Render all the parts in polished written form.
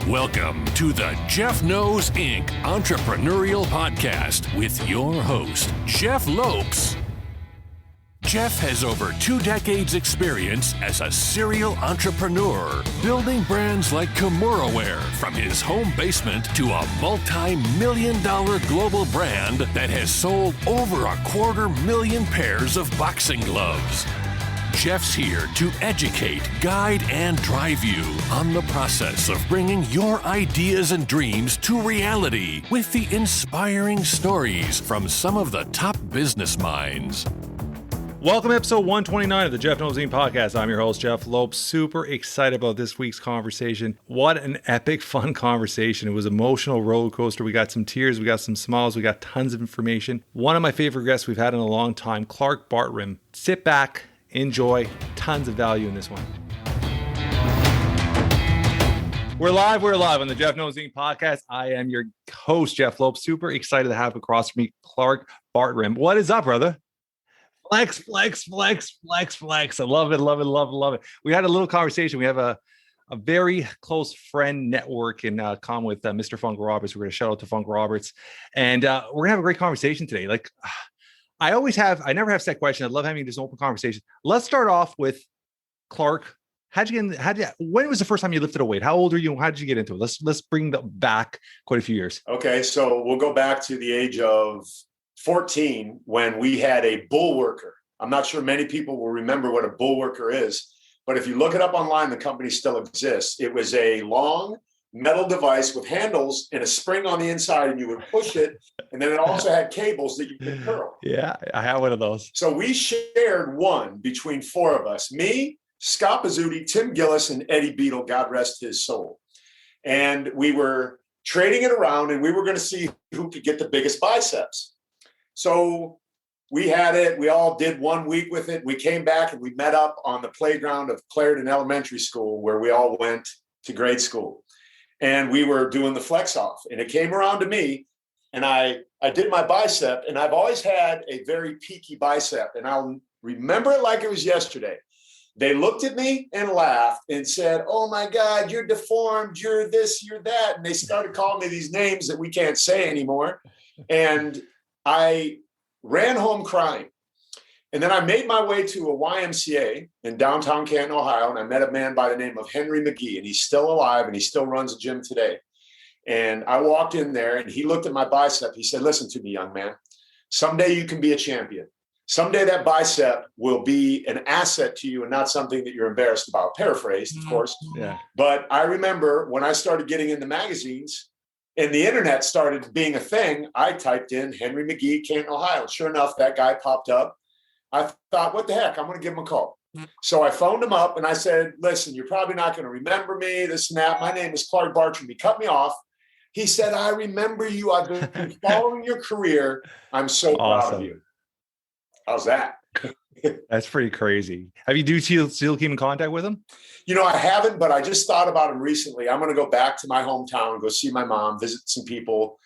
Welcome to the Jeff Knows Inc. Entrepreneurial Podcast with your host, Jeff Lopes. Jeff has over 2 decades experience as a serial entrepreneur, building brands like Kimura from his home basement to a multi-million-dollar global brand that has sold over 250,000 pairs of boxing gloves. Jeff's here to educate, guide, and drive you on the process of bringing your ideas and dreams to reality with the inspiring stories from some of the top business minds. Welcome to episode 129 of the Jeff Knows Inc. podcast. I'm your host, Jeff Lopes. Super excited about this week's conversation. What an epic, fun conversation. It was an emotional roller coaster. We got some tears, we got some smiles, we got tons of information. One of my favorite guests we've had in a long time, Clark Bartram. Sit back, enjoy, tons of value in this one. We're live on the Jeff Knows Inc. podcast. I am your host, Jeff Lopes. Super excited to have across from me, Clark Bartram. What is up, brother? Flex. I love it. We had a little conversation. We have a very close friend network in common with Mr. Funk Roberts. We're going to shout out to Funk Roberts. And we're going to have a great conversation today. I never have set questions. I love having this open conversation. Let's start off with Clark. When was the first time you lifted a weight? How old are you? How did you get into it? Let's bring back quite a few years. Okay. So we'll go back to the age of 14 when we had a bull worker. I'm not sure many people will remember what a bull worker is, but if you look it up online, the company still exists. It was a long metal device with handles and a spring on the inside, and you would push it. And then it also had cables that you could curl. Yeah, I have one of those. So we shared one between 4 of us, me, Scott Pizzuti, Tim Gillis, and Eddie Beadle, God rest his soul. And we were trading it around, and we were going to see who could get the biggest biceps. So we had it. We all did 1 week with it. We came back and we met up on the playground of Clarendon Elementary School, where we all went to grade school. And we were doing the flex off. And it came around to me, and I did my bicep. And I've always had a very peaky bicep. And I'll remember it like it was yesterday. They looked at me and laughed and said, "Oh my God, you're deformed. You're this, you're that." And they started calling me these names that we can't say anymore. And I ran home crying. And then I made my way to a YMCA in downtown Canton, Ohio, and I met a man by the name of Henry McGee, and he's still alive, and he still runs a gym today. And I walked in there, and he looked at my bicep. He said, "Listen to me, young man. Someday you can be a champion. Someday that bicep will be an asset to you and not something that you're embarrassed about." Paraphrased, of course. Yeah. But I remember when I started getting into magazines, and the internet started being a thing, I typed in Henry McGee, Canton, Ohio. Sure enough, that guy popped up. I thought, what the heck? I'm going to give him a call. So I phoned him up and I said, "Listen, you're probably not going to remember me, this and that. My name is Clark Bartram." He cut me off. He said, "I remember you. I've been following your career. I'm so proud of you." How's that? That's pretty crazy. Do you still keep in contact with him? I haven't, but I just thought about him recently. I'm going to go back to my hometown, go see my mom, visit some people.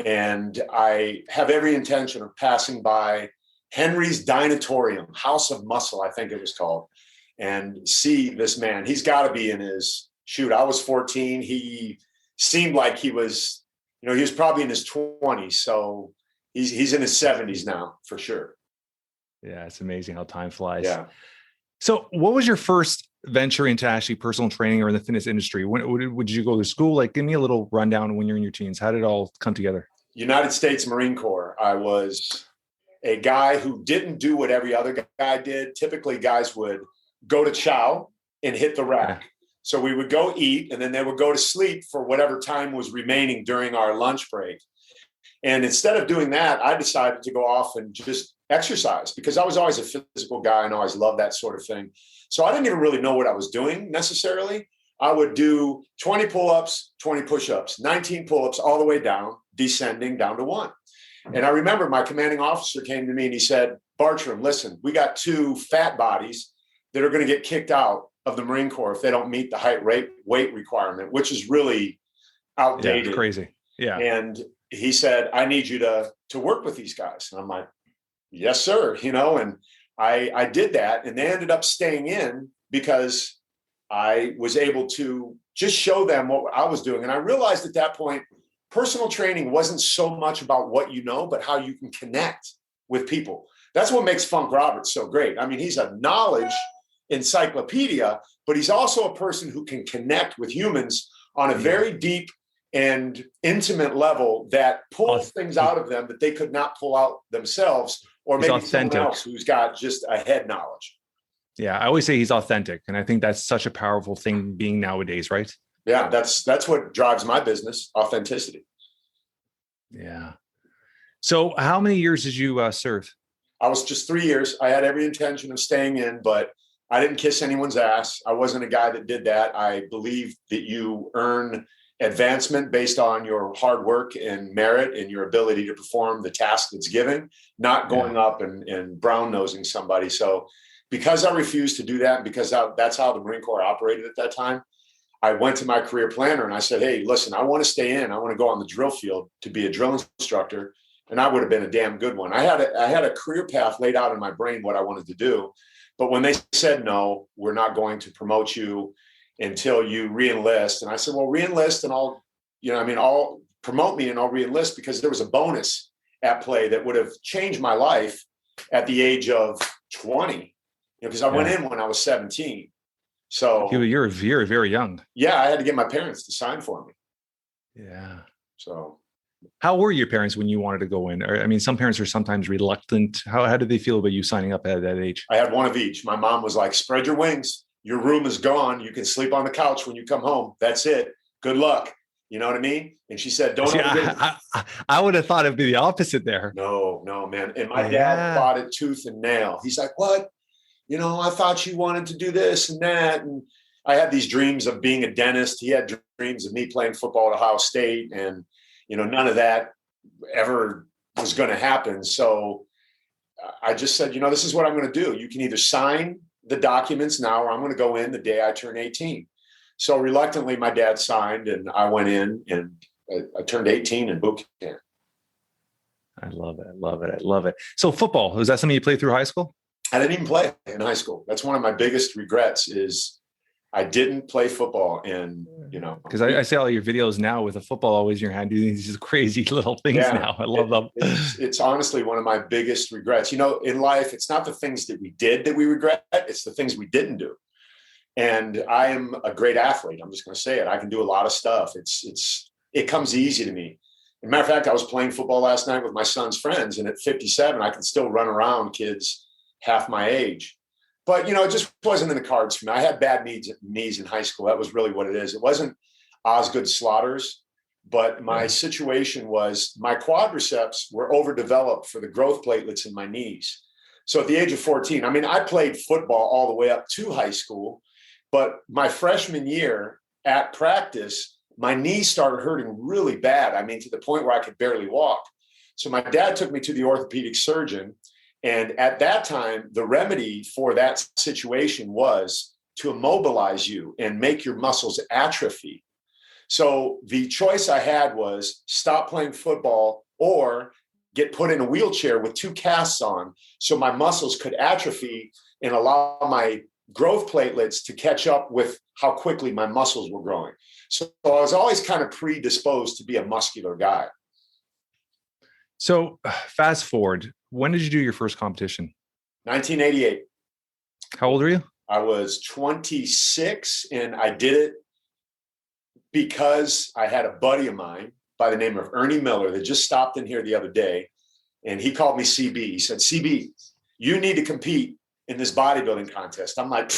And I have every intention of passing by Henry's Dinatorium, House of Muscle, I think it was called, and see this man. He's got to be in his, I was 14. He seemed like he was, he was probably in his 20s. So he's in his 70s now, for sure. Yeah, it's amazing how time flies. Yeah. So what was your first venture into actually personal training or in the fitness industry? When did you go to school? Give me a little rundown when you're in your teens. How did it all come together? United States Marine Corps. I was a guy who didn't do what every other guy did. Typically, guys would go to chow and hit the rack. Yeah. So we would go eat, and then they would go to sleep for whatever time was remaining during our lunch break. And instead of doing that, I decided to go off and just exercise because I was always a physical guy and always loved that sort of thing. So I didn't even really know what I was doing necessarily. I would do 20 pull-ups, 20 push-ups, 19 pull-ups all the way down, descending down to 1. And I remember my commanding officer came to me and he said, "Bartram, listen, we got 2 fat bodies that are going to get kicked out of the Marine Corps if they don't meet the height weight requirement," which is really outdated. Yeah, crazy. Yeah. And he said, "I need you to work with these guys." And I'm like, "Yes, sir." And I did that, and they ended up staying in because I was able to just show them what I was doing. And I realized at that point, personal training wasn't so much about what you know, but how you can connect with people. That's what makes Funk Roberts so great. I mean, he's a knowledge encyclopedia, but he's also a person who can connect with humans on a very deep and intimate level that pulls things out of them that they could not pull out themselves, or maybe someone else who's got just a head knowledge. Yeah, I always say he's authentic. And I think that's such a powerful thing being nowadays, right? Yeah, that's what drives my business, authenticity. Yeah. So how many years did you serve? I was just 3 years. I had every intention of staying in, but I didn't kiss anyone's ass. I wasn't a guy that did that. I believe that you earn advancement based on your hard work and merit and your ability to perform the task that's given, not going up and brown nosing somebody. So because I refused to do that, and because that's how the Marine Corps operated at that time, I went to my career planner and I said, hey, listen, I want to stay in. I want to go on the drill field to be a drill instructor. And I would have been a damn good one. I had a career path laid out in my brain, what I wanted to do. But when they said, no, we're not going to promote you until you re-enlist. And I said, well, re-enlist and I'll promote me and I'll re-enlist, because there was a bonus at play that would have changed my life at the age of 20, because I went in when I was 17. So you're very, very young. Yeah. I had to get my parents to sign for me. Yeah. So how were your parents when you wanted to go in? I mean, some parents are sometimes reluctant. How did they feel about you signing up at that age? I had one of each. My mom was like, spread your wings. Your room is gone. You can sleep on the couch when you come home. That's it. Good luck. You know what I mean? And she said, don't. See, I would have thought it'd be the opposite there. No, man. And my dad fought it tooth and nail. He's like, what? I thought you wanted to do this and that. And I had these dreams of being a dentist. He had dreams of me playing football at Ohio State. And, none of that ever was going to happen. So I just said, this is what I'm going to do. You can either sign the documents now, or I'm going to go in the day I turn 18. So reluctantly, my dad signed and I went in and I turned 18 in boot camp. I love it. So football, was that something you played through high school? I didn't even play in high school. That's one of my biggest regrets is I didn't play football. And, because I see all your videos now with a football always in your hand, doing these crazy little things now. I love them. It's honestly one of my biggest regrets. In life, it's not the things that we did that we regret. It's the things we didn't do. And I am a great athlete. I'm just going to say it. I can do a lot of stuff. It comes easy to me. As a matter of fact, I was playing football last night with my son's friends, and at 57, I can still run around kids half my age. But, it just wasn't in the cards for me. I had bad knees in high school. That was really what it is. It wasn't Osgood Slaughter's, but my situation was my quadriceps were overdeveloped for the growth platelets in my knees. So at the age of 14, I played football all the way up to high school, but my freshman year at practice, my knees started hurting really bad. To the point where I could barely walk. So my dad took me to the orthopedic surgeon. And at that time, the remedy for that situation was to immobilize you and make your muscles atrophy. So the choice I had was stop playing football or get put in a wheelchair with 2 casts on so my muscles could atrophy and allow my growth platelets to catch up with how quickly my muscles were growing. So I was always kind of predisposed to be a muscular guy. So fast forward, when did you do your first competition? 1988. How old were you? I was 26, and I did it because I had a buddy of mine by the name of Ernie Miller that just stopped in here the other day, and he called me CB. He said, CB, you need to compete in this bodybuilding contest. I'm like,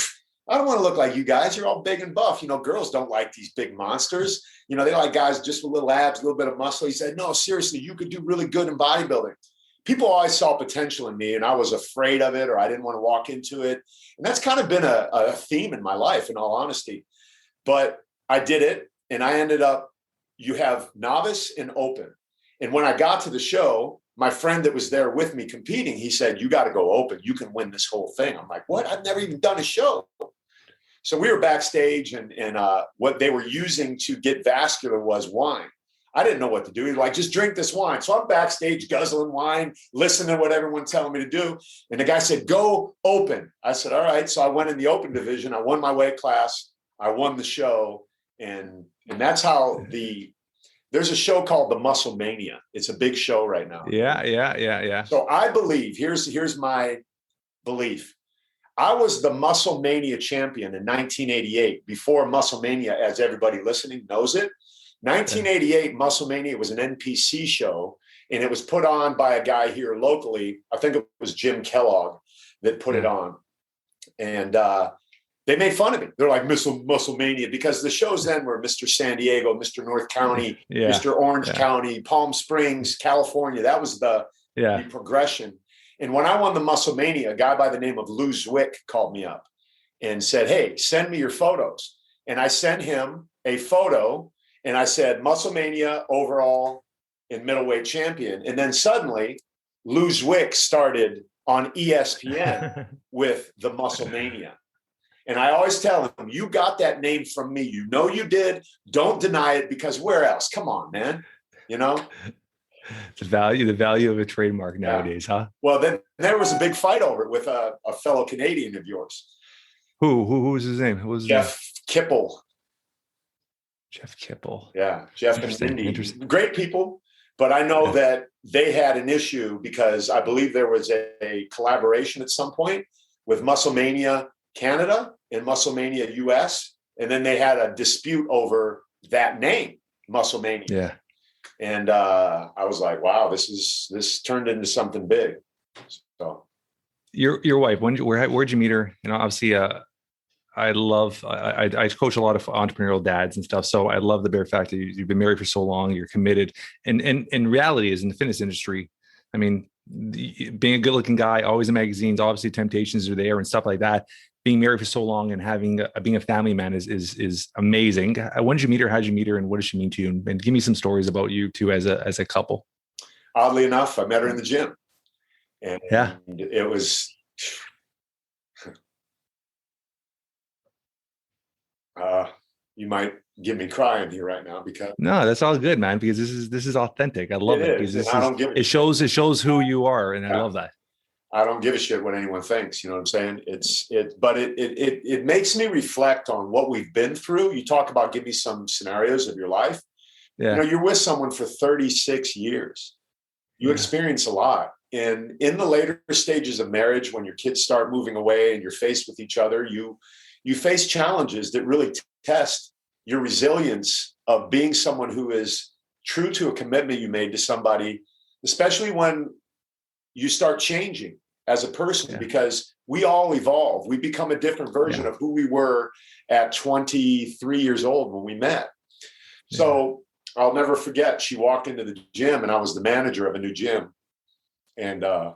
I don't want to look like you guys. You're all big and buff. Girls don't like these big monsters. They like guys just with little abs, a little bit of muscle. He said, no, seriously, you could do really good in bodybuilding. People always saw potential in me, and I was afraid of it, or I didn't want to walk into it. And that's kind of been a theme in my life, in all honesty. But I did it, and I ended up, you have novice and open. And when I got to the show, my friend that was there with me competing, he said, you got to go open. You can win this whole thing. I'm like, what? I've never even done a show. So we were backstage, and what they were using to get vascular was wine. I didn't know what to do. He was like, just drink this wine. So I'm backstage guzzling wine, listening to what everyone's telling me to do. And the guy said, go open. I said, all right. So I went in the open division. I won my weight class. I won the show. And that's how there's a show called The Muscle Mania. It's a big show right now. Yeah. So I believe, here's my belief. I was the Muscle Mania champion in 1988, before Muscle Mania, as everybody listening knows it. 1988 Muscle Mania was an NPC show, and it was put on by a guy here locally. I think it was Jim Kellogg that put it on. And they made fun of me. They're like Muscle Mania, because the shows then were Mr. San Diego, Mr. North County, Mr. Orange County, Palm Springs, California. That was the progression. And when I won the Muscle Mania, a guy by the name of Lou Zwick called me up and said, hey, send me your photos. And I sent him a photo, and I said, Muscle Mania overall and middleweight champion. And then suddenly Lou Zwick started on ESPN with the Muscle Mania. And I always tell him, you got that name from me. You know you did. Don't deny it, because where else? Come on, man. You know? The value of a trademark nowadays, huh? Well, then there was a big fight over it with a fellow Canadian of yours. Who was his name? Who was Jeff Kipple. Jeff Kipple. Yeah, Jeff and Indy. Great people. But I know that they had an issue, because I believe there was a collaboration at some point with Muscle Mania Canada and Muscle Mania US. And then they had a dispute over that name, Muscle Mania. Yeah. And I was like, wow, this turned into something big. So your wife, where'd you meet her? You know, obviously, I coach a lot of entrepreneurial dads and stuff. So I love the bare fact that you've been married for so long, you're committed. And reality is, in the fitness industry, I mean, being a good looking guy, always in magazines, obviously temptations are there and stuff like that. Being married for so long and being a family man is amazing. When did you meet her? How did you meet her? And what does she mean to you? And give me some stories about you two as a couple. Oddly enough, I met her in the gym, and it was, you might get me crying here right now, because no, that's all good, man, because this is authentic. I love it. Because it shows who you are. And I love that. I don't give a shit what anyone thinks. You know what I'm saying? But it makes me reflect on what we've been through. You talk about, give me some scenarios of your life. Yeah. You know, you're with someone for 36 years. You experience a lot. And in the later stages of marriage, when your kids start moving away and you're faced with each other, you face challenges that really test your resilience of being someone who is true to a commitment you made to somebody, especially when you start changing as a person, because we all evolve. We become a different version of who we were at 23 years old when we met. So I'll never forget, she walked into the gym, and I was the manager of a new gym. And I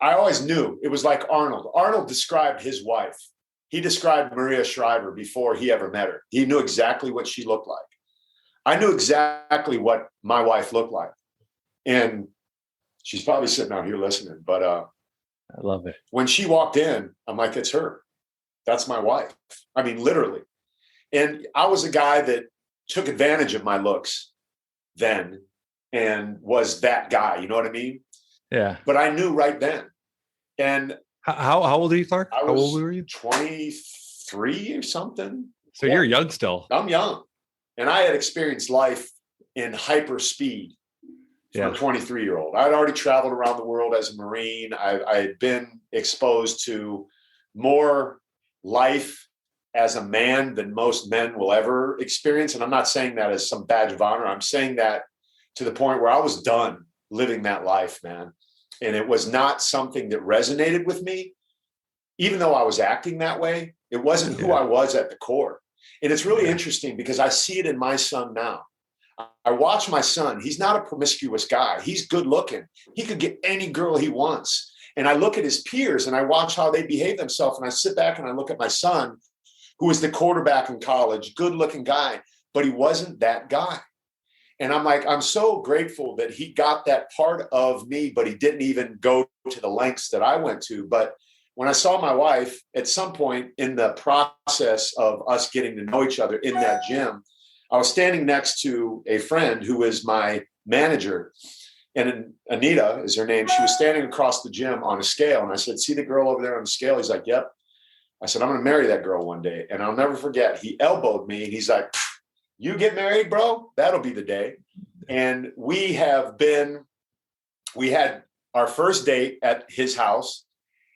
always knew it was like Arnold. Arnold described his wife. He described Maria Shriver before he ever met her. He knew exactly what she looked like. I knew exactly what my wife looked like. And she's probably sitting out here listening, but I love it. When she walked in, I'm like, it's her. That's my wife. I mean, literally. And I was a guy that took advantage of my looks then and was that guy. You know what I mean? Yeah. But I knew right then. And how old are you, Clark? How old were you? 23 or something. So you're young still. I'm young. And I had experienced life in hyper speed. For a 23-year-old. I'd already traveled around the world as a Marine. I had been exposed to more life as a man than most men will ever experience. And I'm not saying that as some badge of honor. I'm saying that to the point where I was done living that life, man. And it was not something that resonated with me. Even though I was acting that way, it wasn't who I was at the core. And it's really interesting, because I see it in my son now. I watch my son. He's not a promiscuous guy. He's good looking. He could get any girl he wants. And I look at his peers and I watch how they behave themselves. And I sit back and I look at my son, who was the quarterback in college, good looking guy, but he wasn't that guy. And I'm like, I'm so grateful that he got that part of me, but he didn't even go to the lengths that I went to. But when I saw my wife at some point in the process of us getting to know each other in that gym, I was standing next to a friend who is my manager, and Anita is her name. She was standing across the gym on a scale. And I said, see the girl over there on the scale? He's like, yep. I said, I'm going to marry that girl one day. And I'll never forget, he elbowed me and he's like, you get married, bro? That'll be the day. And we had our first date at his house,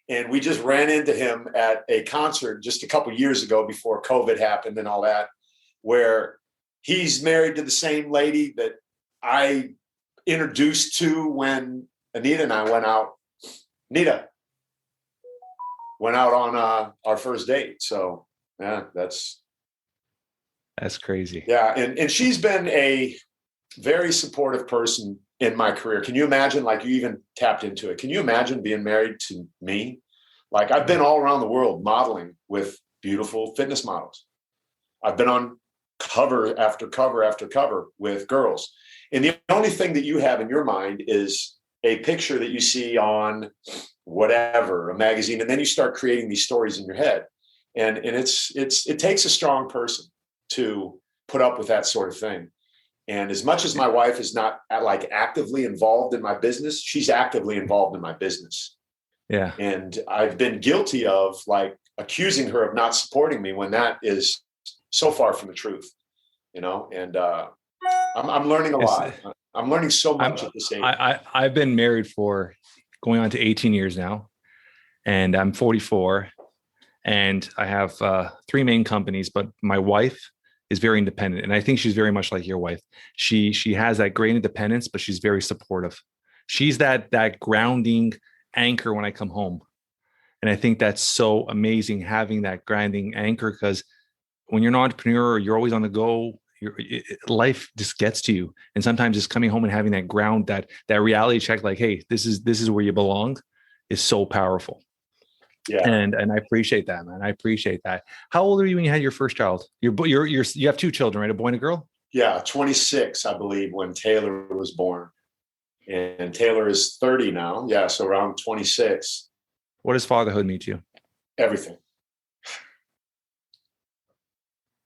and we just ran into him at a concert just a couple years ago before COVID happened and all that, where he's married to the same lady that I introduced to when Anita and I went out. Anita went out on our first date. So yeah, that's crazy. Yeah. And she's been a very supportive person in my career. Can you imagine, like, you even tapped into it. Can you imagine being married to me? Like, I've been all around the world modeling with beautiful fitness models. I've been on cover after cover after cover with girls. And the only thing that you have in your mind is a picture that you see on whatever, a magazine, and then you start creating these stories in your head. And it takes a strong person to put up with that sort of thing. And as much as my wife is not like actively involved in my business, she's actively involved in my business. Yeah. And I've been guilty of like accusing her of not supporting me when that is so far from the truth, and I'm learning a lot. I'm learning so much at this age. I've been married for going on to 18 years now, and I'm 44, and I have 3 main companies, but my wife is very independent. And I think she's very much like your wife. She has that great independence, but she's very supportive. She's that grounding anchor when I come home. And I think that's so amazing, having that grounding anchor, because when you're an entrepreneur, you're always on the go. Life just gets to you. And sometimes just coming home and having that ground, that reality check, like, hey, this is where you belong, is so powerful. Yeah. And I appreciate that, man. I appreciate that. How old are you when you had your first child? You have 2 children, right? A boy and a girl? Yeah. 26, I believe, when Taylor was born. And Taylor is 30 now. Yeah. So around 26. What does fatherhood mean to you? Everything.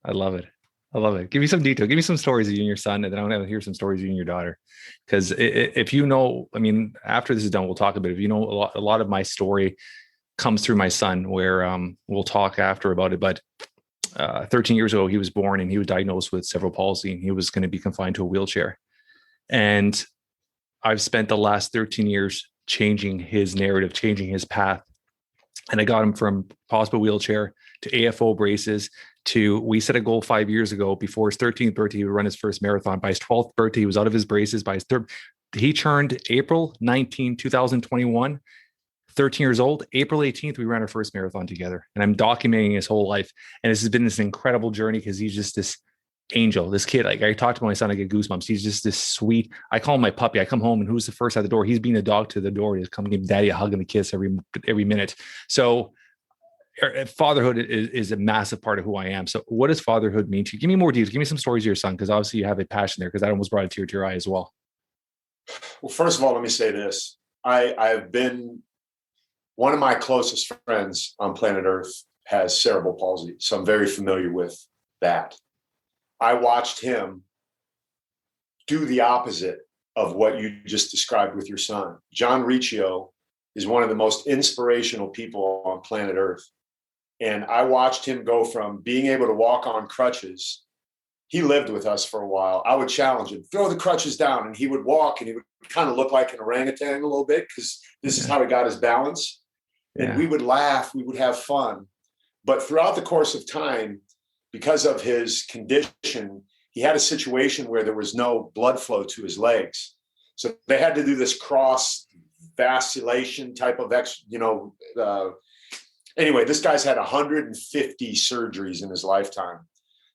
I love it. I love it. Give me some detail. Give me some stories of you and your son, and then I want to hear some stories of you and your daughter. Because if you know, I mean, after this is done, we'll talk a bit. If you know, a lot of my story comes through my son, where we'll talk after about it. But 13 years ago, he was born and he was diagnosed with cerebral palsy, and he was going to be confined to a wheelchair. And I've spent the last 13 years changing his narrative, changing his path. And I got him from possible wheelchair to AFO braces to, we set a goal 5 years ago. Before his 13th birthday, he would run his first marathon. By his 12th birthday, he was out of his braces. By his third, he turned April 19, 2021, 13 years old. April 18th, we ran our first marathon together. And I'm documenting his whole life. And this has been this incredible journey, because he's just this angel, this kid. Like, I talk to my son, I get goosebumps. He's just this sweet. I call him my puppy. I come home and who's the first at the door? He's being a dog to the door. He's come give daddy a hug and a kiss every minute. So fatherhood is a massive part of who I am. So what does fatherhood mean to you? Give me more details. Give me some stories of your son, because obviously you have a passion there, because that almost brought a tear to your eye as well. Well, first of all, let me say this. I've been, one of my closest friends on planet Earth has cerebral palsy. So I'm very familiar with that. I watched him do the opposite of what you just described with your son. John Riccio is one of the most inspirational people on planet Earth. And I watched him go from being able to walk on crutches. He lived with us for a while. I would challenge him, throw the crutches down, and he would walk, and he would kind of look like an orangutan a little bit, because this is how he got his balance. And we would laugh, we would have fun. But throughout the course of time, because of his condition, he had a situation where there was no blood flow to his legs. So they had to do this cross vacillation type of anyway, this guy's had 150 surgeries in his lifetime.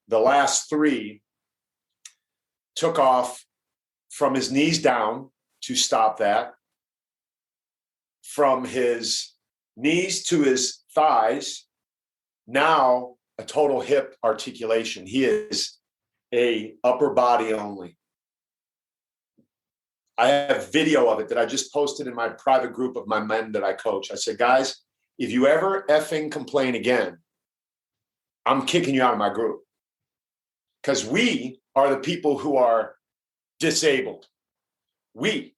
The last 3 took off from his knees down to stop that, from his knees to his thighs, now a total hip articulation. He is a upper body only. I have video of it that I just posted in my private group of my men that I coach. I said, guys, if you ever effing complain again, I'm kicking you out of my group. Because we are the people who are disabled. We,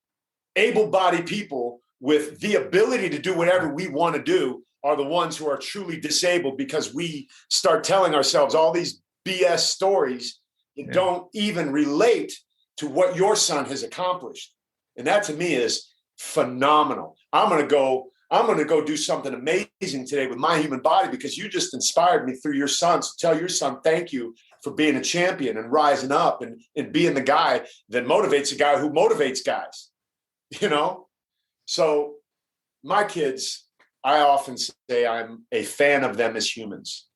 able-bodied people with the ability to do whatever we want to do, are the ones who are truly disabled because we start telling ourselves all these BS stories that don't even relate to what your son has accomplished. And that to me is phenomenal. I'm going to go do something amazing today with my human body because you just inspired me through your son. So tell your son, thank you for being a champion and rising up and being the guy that motivates a guy who motivates guys, you know? So my kids, I often say I'm a fan of them as humans.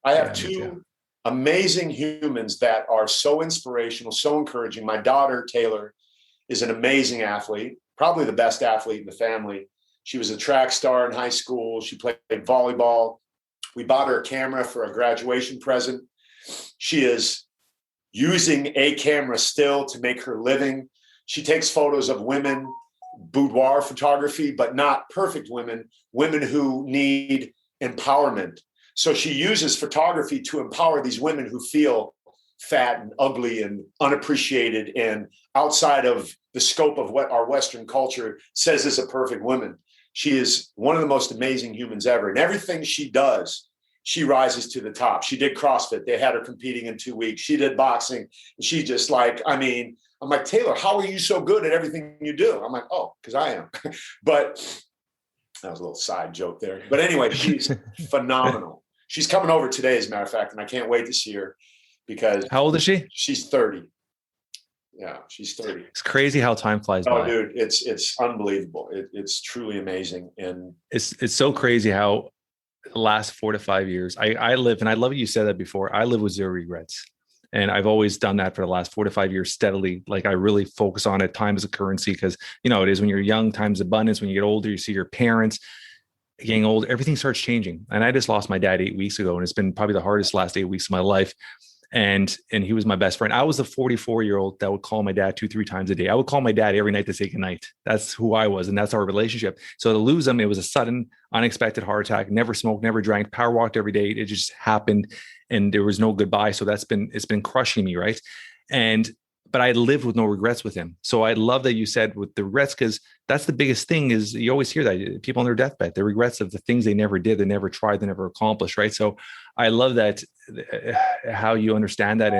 I have two amazing humans that are so inspirational, so encouraging. My daughter, Taylor, is an amazing athlete, probably the best athlete in the family. She was a track star in high school. She played volleyball. We bought her a camera for a graduation present. She is using a camera still to make her living. She takes photos of women, boudoir photography, but not perfect women, women who need empowerment. So she uses photography to empower these women who feel fat and ugly and unappreciated and outside of the scope of what our Western culture says is a perfect woman. She is one of the most amazing humans ever. And everything she does, she rises to the top. She did CrossFit. They had her competing in 2 weeks. She did boxing. And she just like, I mean, I'm like, Taylor, how are you so good at everything you do? I'm like, oh, because I am. But that was a little side joke there. But anyway, she's phenomenal. She's coming over today, as a matter of fact, and I can't wait to see her because How old is she? She's 30. Yeah, she's 30. It's crazy how time flies by. Oh, dude, it's unbelievable. It's truly amazing. And it's so crazy how the last 4 to 5 years, I live, and I love you said that before, I live with zero regrets. And I've always done that for the last 4 to 5 years steadily. Like I really focus on it. Time is a currency because, you know, it is when you're young, time's abundance. When you get older, you see your parents getting old, everything starts changing. And I just lost my dad 8 weeks ago. And it's been probably the hardest last 8 weeks of my life. And he was my best friend. I was a 44-year-old that would call my dad 2-3 times a day. I would call my dad every night to say goodnight. That's who I was. And that's our relationship. So to lose him, it was a sudden, unexpected heart attack. Never smoked, never drank, power walked every day. It just happened. And there was no goodbye. So it's been crushing me. Right. But I lived with no regrets with him. So I love that you said with the regrets, because that's the biggest thing is you always hear that people on their deathbed, the regrets of the things they never did, they never tried, they never accomplished. Right. So I love that how you understand that.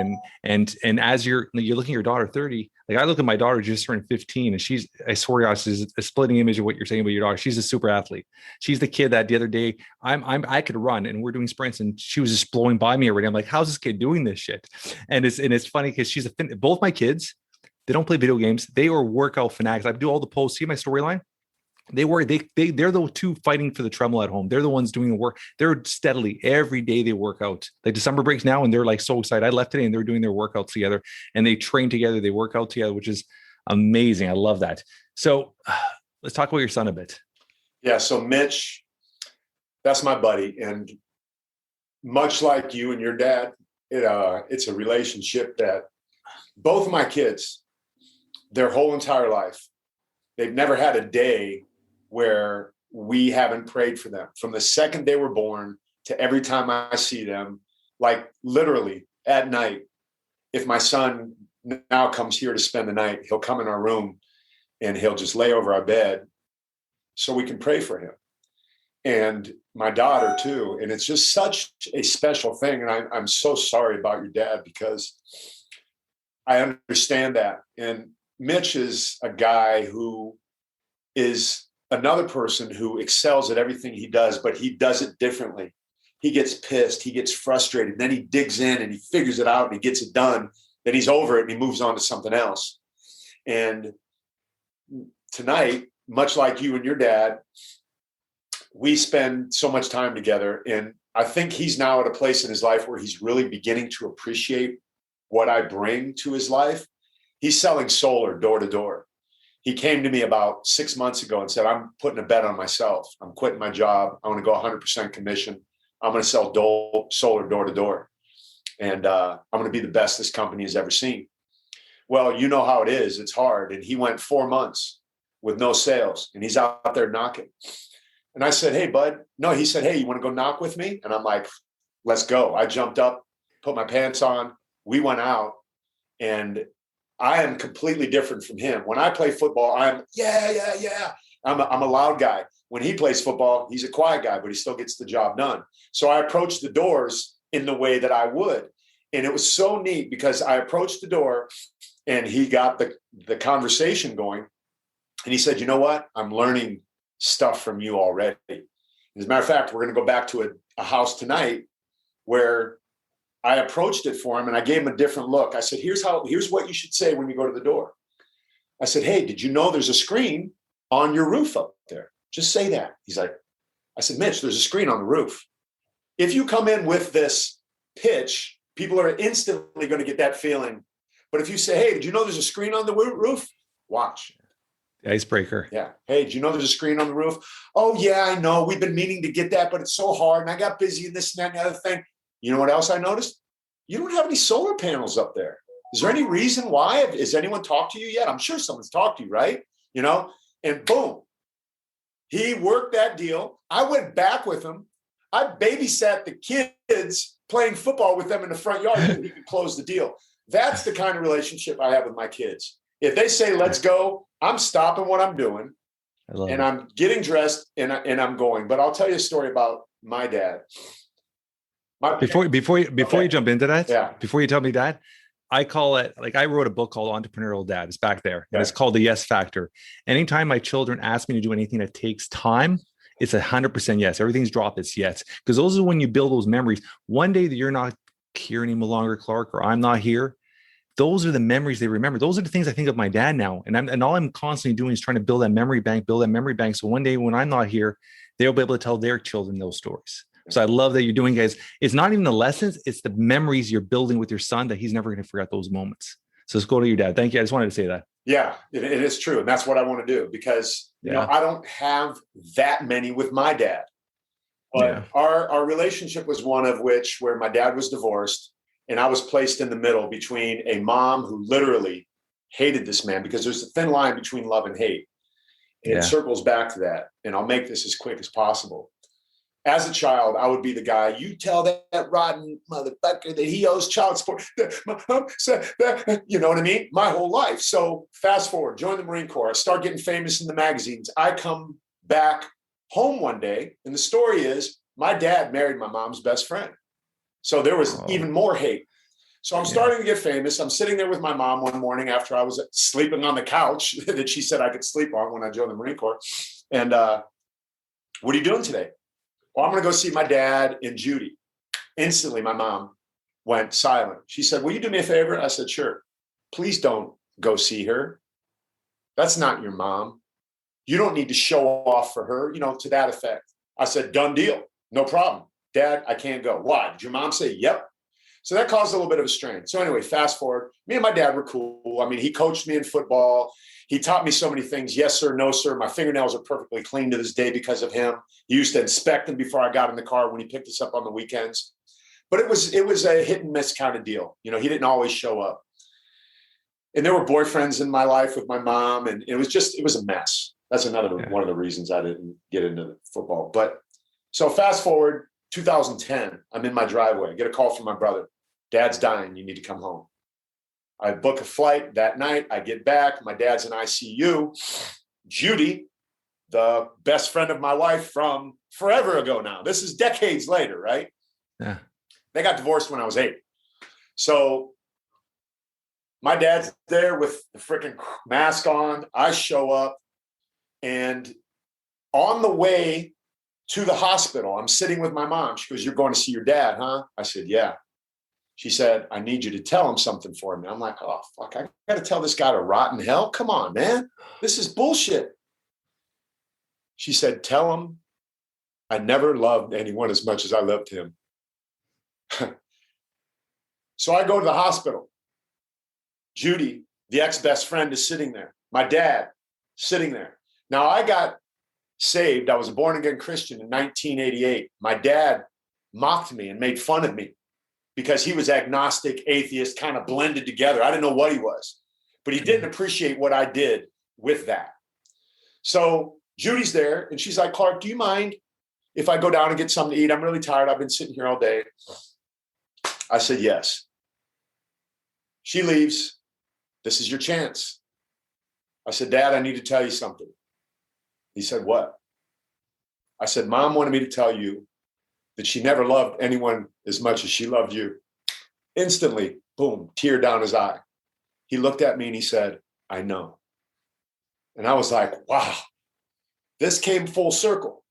And as you're looking at your daughter 30, like I look at my daughter just turned 15 and I swear to God, she's a splitting image of what you're saying about your daughter. She's a super athlete. She's the kid that the other day I could run and we're doing sprints and she was just blowing by me already. I'm like, how's this kid doing this shit? And it's funny because both my kids, they don't play video games. They are workout fanatics. I do all the posts. See my storyline? They're the two fighting for the treadmill at home. They're the ones doing the work. They're steadily every day they work out. Like December breaks now and they're like so excited. I left today and they're doing their workouts together and they train together. They work out together, which is amazing. I love that. So let's talk about your son a bit. Yeah. So Mitch, that's my buddy. And much like you and your dad, it's a relationship that both of my kids, their whole entire life, they've never had a day where we haven't prayed for them. From the second they were born to every time I see them, like literally at night, if my son now comes here to spend the night, he'll come in our room and he'll just lay over our bed so we can pray for him. And my daughter too. And it's just such a special thing. And I'm so sorry about your dad because I understand that. And Mitch is a guy who is another person who excels at everything he does, but he does it differently. He gets pissed, he gets frustrated, then he digs in and he figures it out and he gets it done. Then he's over it and he moves on to something else. And tonight, much like you and your dad, we spend so much time together. And I think he's now at a place in his life where he's really beginning to appreciate what I bring to his life. He's selling solar door to door. He came to me about 6 months ago and said, I'm putting a bet on myself. I'm quitting my job. I want to go 100% commission. I'm going to sell solar door to door. And I'm going to be the best this company has ever seen. Well, you know how it is. It's hard. And he went 4 months with no sales and he's out there knocking. And I said, hey, bud. No, he said, hey, you want to go knock with me? And I'm like, let's go. I jumped up, put my pants on. We went out and I am completely different from him. When I play football, I'm yeah. I'm a loud guy. when he plays football, he's a quiet guy, but he still gets the job done. So I approached the doors in the way that I would. And it was so neat because I approached the door and he got the conversation going. And he said, you know what? I'm learning stuff from you already. As a matter of fact, we're going to go back to a house tonight where I approached it for him and I gave him a different look. I said, here's what you should say when you go to the door. I said, hey, did you know there's a screen on your roof up there? Just say that. He's like, I said, Mitch, there's a screen on the roof. If you come in with this pitch, people are instantly going to get that feeling. But if you say, hey, did you know there's a screen on the roof? Watch. Icebreaker. Yeah. Hey, did you know there's a screen on the roof? Oh, yeah, I know. We've been meaning to get that, but it's so hard. And I got busy and this and that and the other thing. You know what else I noticed? You don't have any solar panels up there. Is there any reason why? Has anyone talked to you yet? I'm sure someone's talked to you, right? You know, and boom, he worked that deal. I went back with him. I babysat the kids playing football with them in the front yard so he could close the deal. That's the kind of relationship I have with my kids. If they say, let's go, I'm stopping what I'm doing and I'm getting dressed and I'm going. But I'll tell you a story about my dad. Before you jump into that, yeah. Before you tell me that, I call it, like, I wrote a book called Entrepreneurial Dad. It's back there. And it's called The Yes Factor. Anytime my children ask me to do anything that takes time, it's 100% yes. Everything's dropped. It's yes. Because those are when you build those memories. One day that you're not here any longer, Clark, or I'm not here, those are the memories they remember. Those are the things I think of my dad now. And all I'm constantly doing is trying to build that memory bank. So one day when I'm not here, they'll be able to tell their children those stories. So I love that you're doing, guys. It's not even the lessons, it's the memories you're building with your son that he's never going to forget those moments. So let's go to your dad. Thank you. I just wanted to say that. Yeah, it is true. And that's what I want to do because, you know, I don't have that many with my dad. But our relationship was one of which where my dad was divorced and I was placed in the middle between a mom who literally hated this man because there's a thin line between love and hate. It circles back to that. And I'll make this as quick as possible. As a child, I would be the guy, you tell that rotten motherfucker that he owes child support. You know what I mean? My whole life. So fast forward, join the Marine Corps. I start getting famous in the magazines. I come back home one day, and the story is my dad married my mom's best friend. So there was even more hate. So I'm starting to get famous. I'm sitting there with my mom one morning after I was sleeping on the couch that she said I could sleep on when I joined the Marine Corps. And what are you doing today? Well, I'm going to go see my dad and Judy. Instantly, my mom went silent. She said, will you do me a favor? I said, sure. Please don't go see her. That's not your mom. You don't need to show off for her, you know, to that effect. I said, done deal. No problem. Dad, I can't go. Why? Did your mom say, yep? So that caused a little bit of a strain. So anyway, fast forward. Me and my dad were cool. I mean, he coached me in football. He taught me so many things. Yes, sir. No, sir. My fingernails are perfectly clean to this day because of him. He used to inspect them before I got in the car when he picked us up on the weekends. But it was a hit and miss kind of deal. You know, he didn't always show up. And there were boyfriends in my life with my mom. And it was a mess. That's another one of the reasons I didn't get into football. But so fast forward, 2010, I'm in my driveway. I get a call from my brother. Dad's dying. You need to come home. I book a flight that night. I get back. My dad's in ICU. Judy, the best friend of my wife from forever ago now. This is decades later, right? Yeah. They got divorced when I was 8. So my dad's there with the freaking mask on. I show up. And on the way to the hospital, I'm sitting with my mom. She goes, you're going to see your dad, huh? I said, yeah. She said, I need you to tell him something for me. I'm like, oh, fuck, I got to tell this guy to rot in hell? Come on, man. This is bullshit. She said, tell him I never loved anyone as much as I loved him. So I go to the hospital. Judy, the ex-best friend, is sitting there. My dad, sitting there. Now, I got saved. I was a born-again Christian in 1988. My dad mocked me and made fun of me because he was agnostic, atheist, kind of blended together. I didn't know what he was, but he didn't appreciate what I did with that. So Judy's there, and she's like, Clark, do you mind if I go down and get something to eat? I'm really tired. I've been sitting here all day. I said, yes. She leaves. This is your chance. I said, Dad, I need to tell you something. He said, what? I said, Mom wanted me to tell you that she never loved anyone as much as she loved you. Instantly, boom, tear down his eye. He looked at me and he said, I know. And I was like, wow, this came full circle.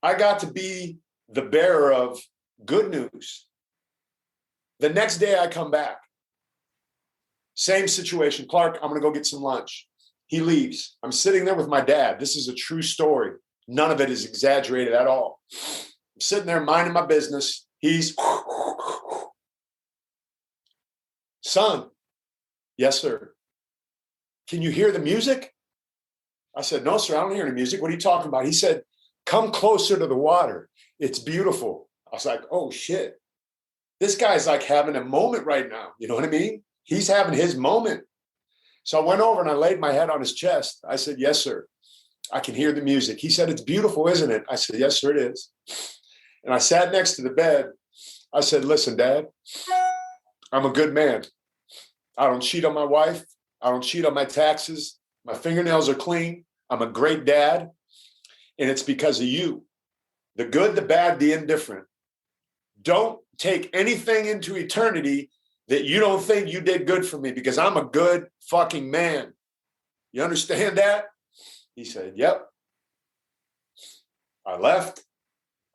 I got to be the bearer of good news. The next day I come back. Same situation. Clark, I'm going to go get some lunch. He leaves. I'm sitting there with my dad. This is a true story. None of it is exaggerated at all. I'm sitting there minding my business. He's, son, yes, sir. Can you hear the music? I said, no, sir, I don't hear any music. What are you talking about? He said, come closer to the water. It's beautiful. I was like, oh, shit. This guy's like having a moment right now. You know what I mean? He's having his moment. So I went over and I laid my head on his chest. I said, yes, sir. I can hear the music. He said, it's beautiful, isn't it? I said, yes, sir, it is. And I sat next to the bed. I said, listen, Dad, I'm a good man. I don't cheat on my wife. I don't cheat on my taxes. My fingernails are clean. I'm a great dad. And it's because of you. The good, the bad, the indifferent. Don't take anything into eternity that you don't think you did good for me, because I'm a good fucking man. You understand that? He said, yep. I left.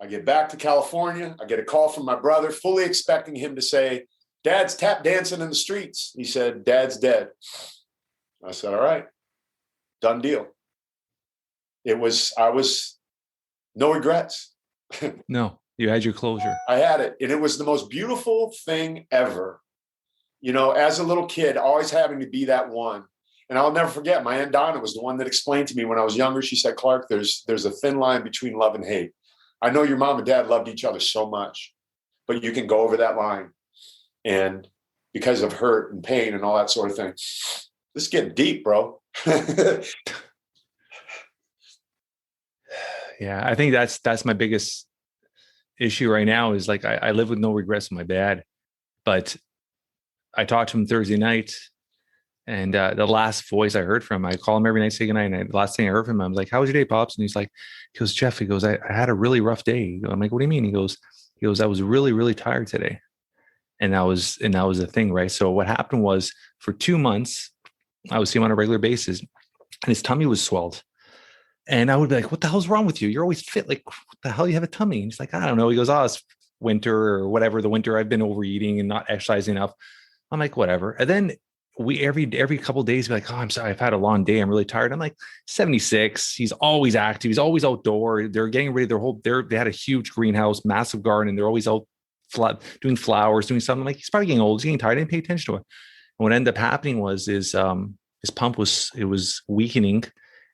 I get back to California. I get a call from my brother, fully expecting him to say, Dad's tap dancing in the streets. He said, Dad's dead. I said, all right, done deal. I was no regrets. No, you had your closure. I had it. And it was the most beautiful thing ever. You know, as a little kid, always having to be that one. And I'll never forget, my Aunt Donna was the one that explained to me when I was younger. She said, Clark, there's a thin line between love and hate. I know your mom and dad loved each other so much, but you can go over that line. And because of hurt and pain and all that sort of thing. This is getting deep, bro. Yeah, I think that's my biggest issue right now is like I live with no regrets with my dad. But I talked to him Thursday night, and the last voice I heard from him, I call him every night, say goodnight. And the last thing I heard from him, I was like, how was your day, Pops? And he goes, Jeff, he goes, I had a really rough day. I'm like, what do you mean? He goes, I was really, really tired today. And that was the thing, right? So what happened was for 2 months, I would see him on a regular basis and his tummy was swelled. And I would be like, what the hell's wrong with you? You're always fit. Like, what the hell? You have a tummy? And he's like, I don't know. He goes, oh, it's winter or whatever. The winter I've been overeating and not exercising enough. I'm like, whatever. And then we every couple of days be like, oh, I'm sorry, I've had a long day. I'm really tired. I'm like 76. He's always active. He's always outdoor. They're getting ready. They had a huge greenhouse, massive garden. They're always out doing flowers, doing something. I'm like, he's probably getting old. He's getting tired. I didn't pay attention to it. And what ended up happening was his pump was weakening,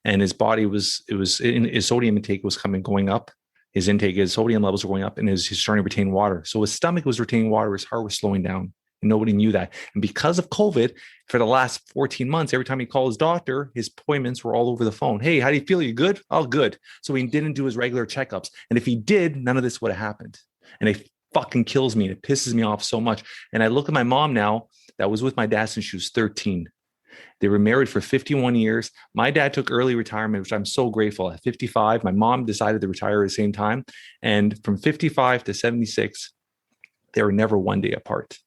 and his body his sodium intake was going up. His sodium levels were going up, and he's starting to retain water. So his stomach was retaining water. His heart was slowing down. And nobody knew that. And because of COVID, for the last 14 months, every time he called his doctor, his appointments were all over the phone. Hey, how do you feel? You good? Oh, good. So he didn't do his regular checkups. And if he did, none of this would have happened. And it fucking kills me. It pisses me off so much. And I look at my mom now that was with my dad since she was 13. They were married for 51 years. My dad took early retirement, which I'm so grateful. At 55, my mom decided to retire at the same time. And from 55 to 76, they were never one day apart.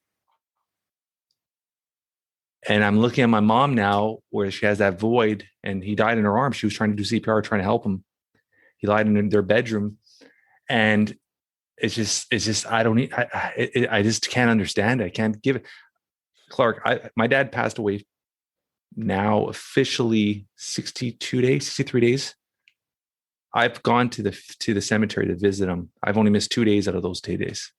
And I'm looking at my mom now where she has that void, and he died in her arms. She was trying to do CPR, trying to help him. He lied in their bedroom. And it's just, I just can't understand it. I can't give it. Clark, my dad passed away now officially 63 days. I've gone to the cemetery to visit him. I've only missed 2 days out of those 2 days.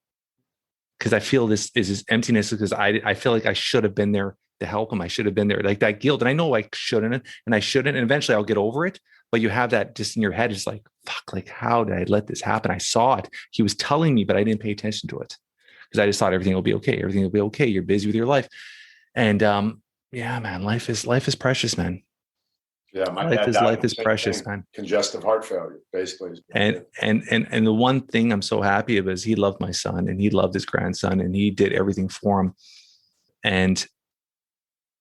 Because I feel this emptiness, because I feel like I should have been there to help him. I should have been there, like that guilt. And I know I shouldn't, and eventually I'll get over it. But you have that just in your head. It's like, fuck, like, how did I let this happen? I saw it. He was telling me, but I didn't pay attention to it because I just thought everything will be okay. Everything will be okay. You're busy with your life. And yeah, man, life is precious, man. Yeah, my life is precious, man. Congestive heart failure, basically. And the one thing I'm so happy about is he loved my son, and he loved his grandson, and he did everything for him. And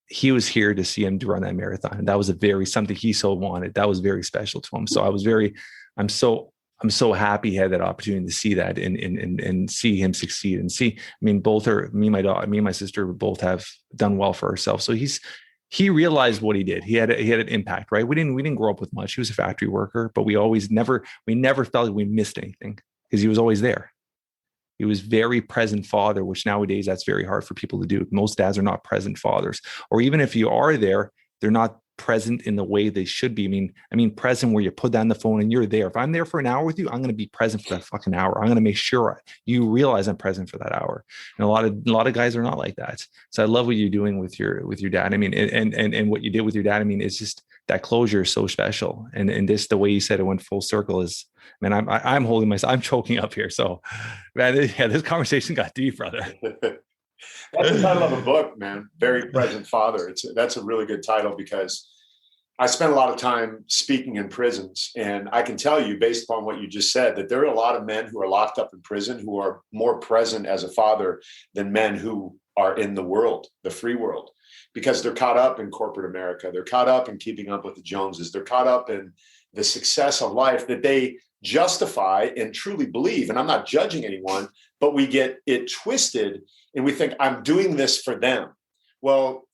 he was here to see him to run that marathon. And that was something he so wanted. That was very special to him. So I'm I'm so happy he had that opportunity to see that and see him succeed and see. I mean, me and my sister both have done well for ourselves. So he realized what he did. He had an impact, right? We didn't grow up with much. He was a factory worker, but we never felt like we missed anything because he was always there. He was very present father, which nowadays that's very hard for people to do. Most dads are not present fathers, or even if you are there, they're not present in the way they should be. I mean, present where you put down the phone and you're there. If I'm there for an hour with you, I'm going to be present for that fucking hour. I'm going to make sure you realize I'm present for that hour. And a lot of guys are not like that. So I love what you're doing with your dad. I mean, and what you did with your dad. I mean, it's just that closure is so special. And this, the way you said it went full circle is, man, I'm holding myself, I'm choking up here. So, man, yeah, this conversation got deep, brother. That's the title of a book, man. Very Present Father. That's a really good title because I spent a lot of time speaking in prisons. And I can tell you, based upon what you just said, that there are a lot of men who are locked up in prison who are more present as a father than men who are in the world, the free world, because they're caught up in corporate America. They're caught up in keeping up with the Joneses. They're caught up in the success of life that they justify and truly believe. And I'm not judging anyone, but we get it twisted and we think I'm doing this for them. Well,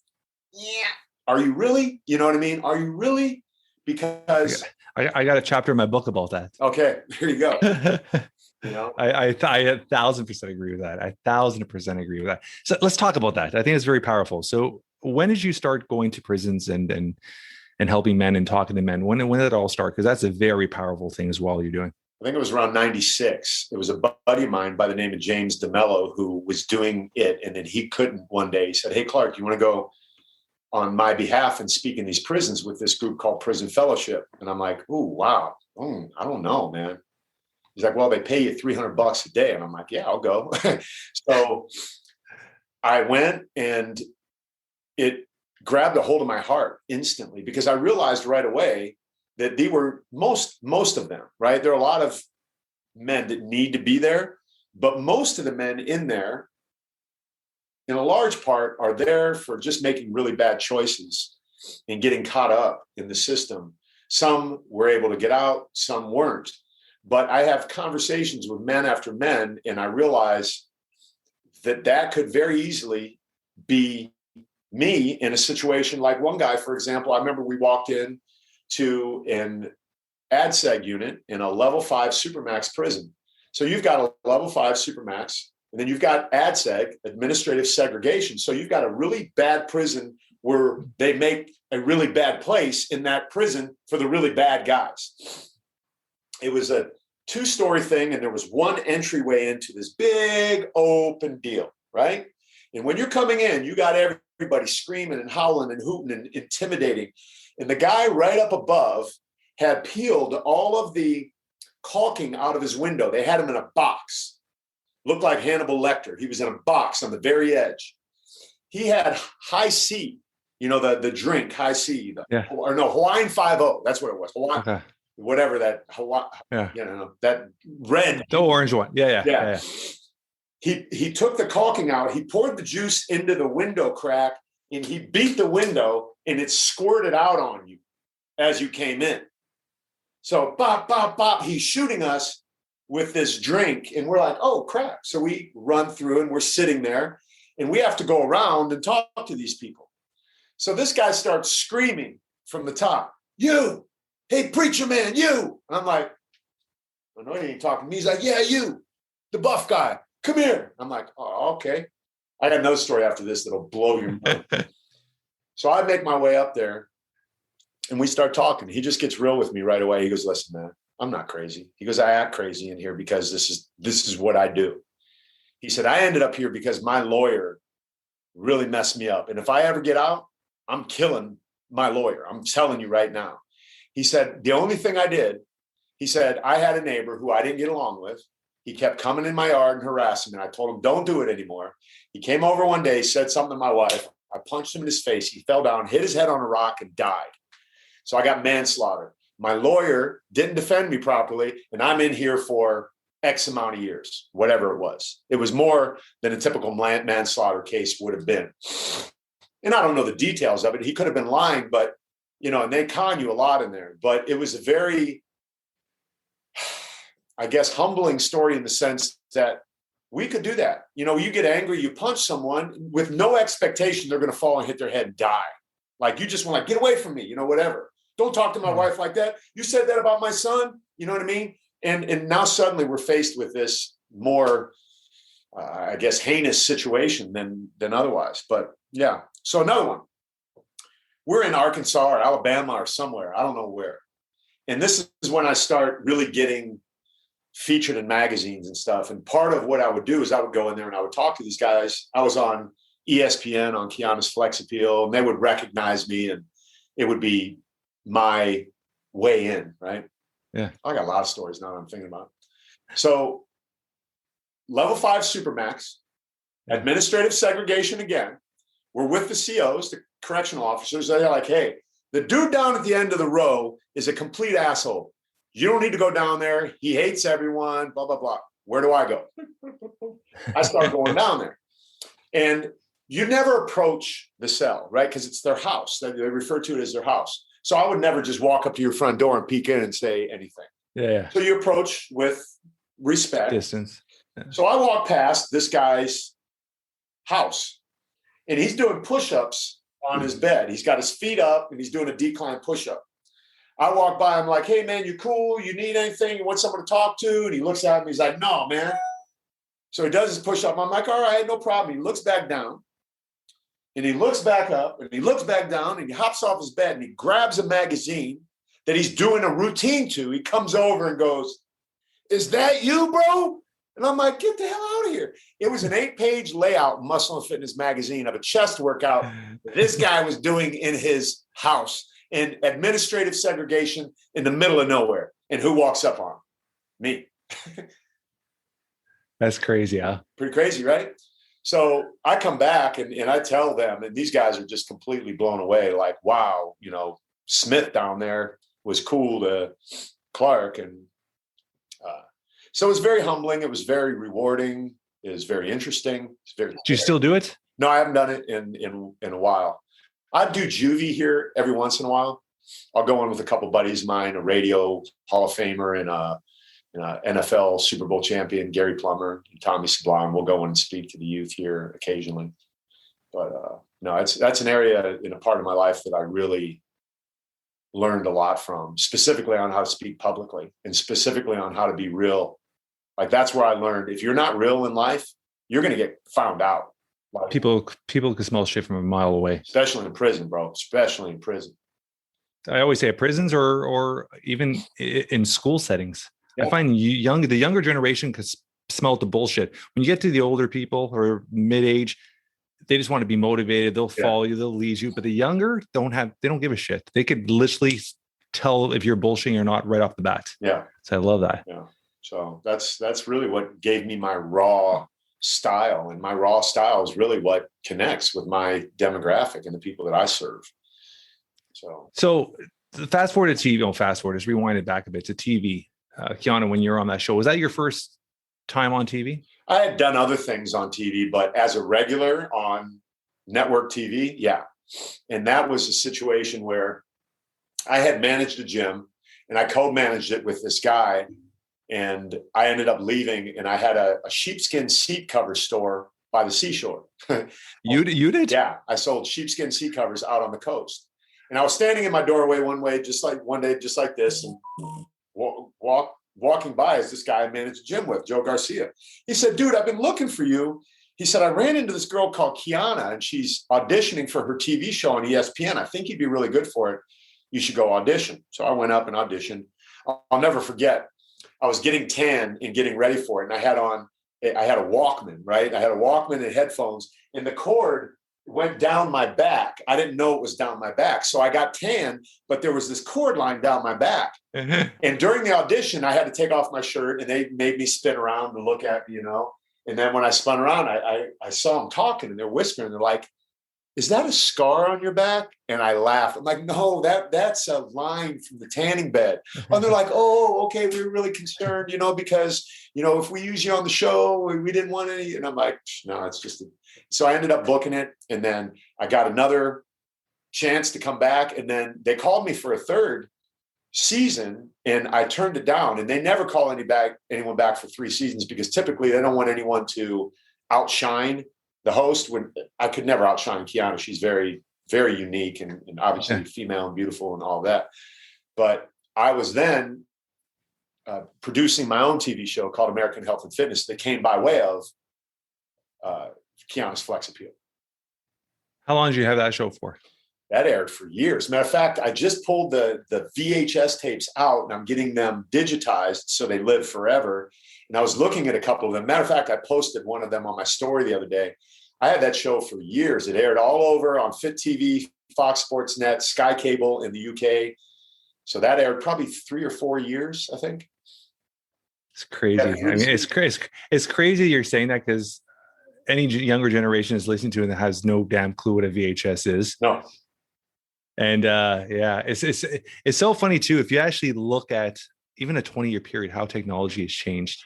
yeah. Are you really? You know what I mean? Are you really? Because I got a chapter in my book about that. Okay, there you go. You know, I 1,000% agree with that. I 1,000% agree with that. So let's talk about that. I think it's very powerful. So when did you start going to prisons and helping men and talking to men? When did it all start? Because that's a very powerful thing as well you're doing. I think it was around 96. It was a buddy of mine by the name of James DeMello who was doing it. And then he couldn't one day. He said, "Hey, Clark, you want to go on my behalf and speak in these prisons with this group called Prison Fellowship?" And I'm like, "Ooh, wow. I don't know, man." He's like, "Well, they pay you $300 a day." And I'm like, "Yeah, I'll go." So I went, and it grabbed a hold of my heart instantly because I realized right away that they were most of them, right? There are a lot of men that need to be there, but most of the men in there, in a large part, are there for just making really bad choices and getting caught up in the system. Some were able to get out, some weren't. But I have conversations with men after men, and I realize that could very easily be me in a situation like one guy, for example. I remember we walked in to an ADSEG unit in a level 5 Supermax prison. So you've got a level 5 Supermax, and then you've got ADSEG, administrative segregation. So you've got a really bad prison where they make a really bad place in that prison for the really bad guys. It was a 2-story thing, and there was one entryway into this big open deal, right? And when you're coming in, you got everybody screaming and howling and hooting and intimidating. And the guy right up above had peeled all of the caulking out of his window. They had him in a box. Looked like Hannibal Lecter. He was in a box on the very edge. He had High C, the drink, High C. Hawaiian 5-0. That's what it was. Hawaiian, okay. Whatever that, that red. The orange one. Yeah. He took the caulking out. He poured the juice into the window crack, and he beat the window, and it squirted out on you as you came in. So bop, bop, bop. He's shooting us with this drink, and we're like, "Oh crap." So we run through, and we're sitting there, and we have to go around and talk to these people. So this guy starts screaming from the top, "You, hey, preacher man, you." And I'm like, "I know you ain't talking to me." He's like, "Yeah, you, the buff guy, come here." I'm like, "Oh, okay." I got another story after this that'll blow your mind. So I make my way up there, and we start talking. He just gets real with me right away. He goes, "Listen, man, I'm not crazy." He goes, "I act crazy in here because this is what I do." He said, "I ended up here because my lawyer really messed me up. And if I ever get out, I'm killing my lawyer. I'm telling you right now." He said, "The only thing I did," he said, "I had a neighbor who I didn't get along with. He kept coming in my yard and harassing me. I told him, don't do it anymore. He came over one day, said something to my wife. I punched him in his face. He fell down, hit his head on a rock, and died. So I got manslaughter. My lawyer didn't defend me properly, and I'm in here for X amount of years, whatever it was. It was more than a typical manslaughter case would have been." And I don't know the details of it. He could have been lying, but, and they con you a lot in there. But it was a very I guess, humbling story in the sense that we could do that. You know, you get angry, you punch someone with no expectation they're going to fall and hit their head and die. Like, you just want to get away from me, you know, whatever. Don't talk to my wife like that. You said that about my son. You know what I mean? And now suddenly we're faced with this more, I guess, heinous situation than otherwise. But yeah. So another one. We're in Arkansas or Alabama or somewhere. I don't know where. And this is when I start really getting featured in magazines and stuff. And part of what I would do is I would go in there and I would talk to these guys. I was on ESPN on Keanu's Flex Appeal, and they would recognize me, and it would be my way in, right? Yeah. I got a lot of stories now that I'm thinking about. So level 5 Supermax, administrative segregation again. We're with the COs, the correctional officers. They're like, hey, the dude down at the end of the row is a complete asshole. You don't need to go down there. He hates everyone, blah, blah, blah. Where do I go? I start going down there. And you never approach the cell, right? Because it's their house. They refer to it as their house. So I would never just walk up to your front door and peek in and say anything. Yeah. So you approach with respect. Distance. Yeah. So I walk past this guy's house, and he's doing push-ups on his bed. He's got his feet up, and he's doing a decline push-up. I walk by, I'm like, hey, man, you cool? You need anything? You want someone to talk to? And he looks at me. He's like, no, man. So he does his push-up. I'm like, all right, no problem. He looks back down, and he looks back up, and he looks back down, and he hops off his bed, and he grabs a magazine that he's doing a routine to. He comes over and goes, is that you, bro? And I'm like, get the hell out of here. It was an 8-page layout, Muscle and Fitness magazine, of a chest workout that this guy was doing in his house in administrative segregation in the middle of nowhere. And who walks up on him? Me. That's crazy, huh? Pretty crazy, right? So I come back and I tell them, and these guys are just completely blown away. Like, wow, you know, Smith down there was cool to Clark. And so it was very humbling. It was very rewarding. It was very interesting. It's very. Do you still do it? No, I haven't done it in a while. I do juvie here every once in a while. I'll go in with a couple buddies of mine, a radio Hall of Famer and a NFL Super Bowl champion, Gary Plummer, and Tommy Sublime. We'll go in and speak to the youth here occasionally. But no, that's an area in a part of my life that I really learned a lot from, specifically on how to speak publicly and specifically on how to be real. Like, that's where I learned, if you're not real in life, you're going to get found out. Like, people can smell shit from a mile away, especially in prison, bro. Especially in prison. I always say at prisons or even in school settings. Yeah. I find the younger generation can smell the bullshit. When you get to the older people or mid-age, they just want to be motivated. They'll follow you. They'll lead you. But the younger they don't give a shit. They could literally tell if you're bullshitting or not right off the bat. Yeah. So I love that. Yeah. So that's really what gave me my raw style, and my raw style is really what connects with my demographic and the people that I serve. So fast forward to TV. Just rewind it back a bit to TV. Keanu, when you were on that show, was that your first time on TV? I had done other things on TV, but as a regular on network TV, yeah. And that was a situation where I had managed a gym and I co-managed it with this guy. And I ended up leaving, and I had a sheepskin seat cover store by the seashore. You did? Yeah. I sold sheepskin seat covers out on the coast. And I was standing in my doorway one day, just like this, and walking by as this guy I managed a gym with, Joe Garcia. He said, dude, I've been looking for you. He said, I ran into this girl called Kiana, and she's auditioning for her TV show on ESPN. I think you'd be really good for it. You should go audition. So I went up and auditioned. I'll never forget. I was getting tan and getting ready for it. And I had a Walkman, right? I had a Walkman and headphones, and the cord went down my back. I didn't know it was down my back. So I got tan, but there was this cord line down my back. And during the audition, I had to take off my shirt, and they made me spin around to look at me, you know? And then when I spun around, I saw them talking, and they're whispering. They're like, is that a scar on your back? And I laughed. I'm like, no, that's a line from the tanning bed. And they're like, oh, okay, we were really concerned, you know, because, you know, if we use you on the show, we didn't want any. And I'm like, no, it's just. So I ended up booking it. And then I got another chance to come back. And then they called me for a third. season, and I turned it down, and they never call anyone back for 3 seasons because typically they don't want anyone to outshine the host. When I could never outshine Kiana. She's very, very unique and obviously female and beautiful and all that. But I was then producing my own TV show called American Health and Fitness that came by way of Kiana's Flex Appeal. How long did you have that show for? That aired for years. Matter of fact, I just pulled the VHS tapes out and I'm getting them digitized so they live forever. And I was looking at a couple of them. Matter of fact, I posted one of them on my story the other day. I had that show for years. It aired all over on Fit TV, Fox Sports Net, Sky Cable in the UK. So that aired probably 3 or 4 years, I think. It's crazy. I mean, it's crazy. It's crazy you're saying that because any younger generation is listening to it that has no damn clue what a VHS is. No. And it's so funny too. If you actually look at even a 20-year period, how technology has changed,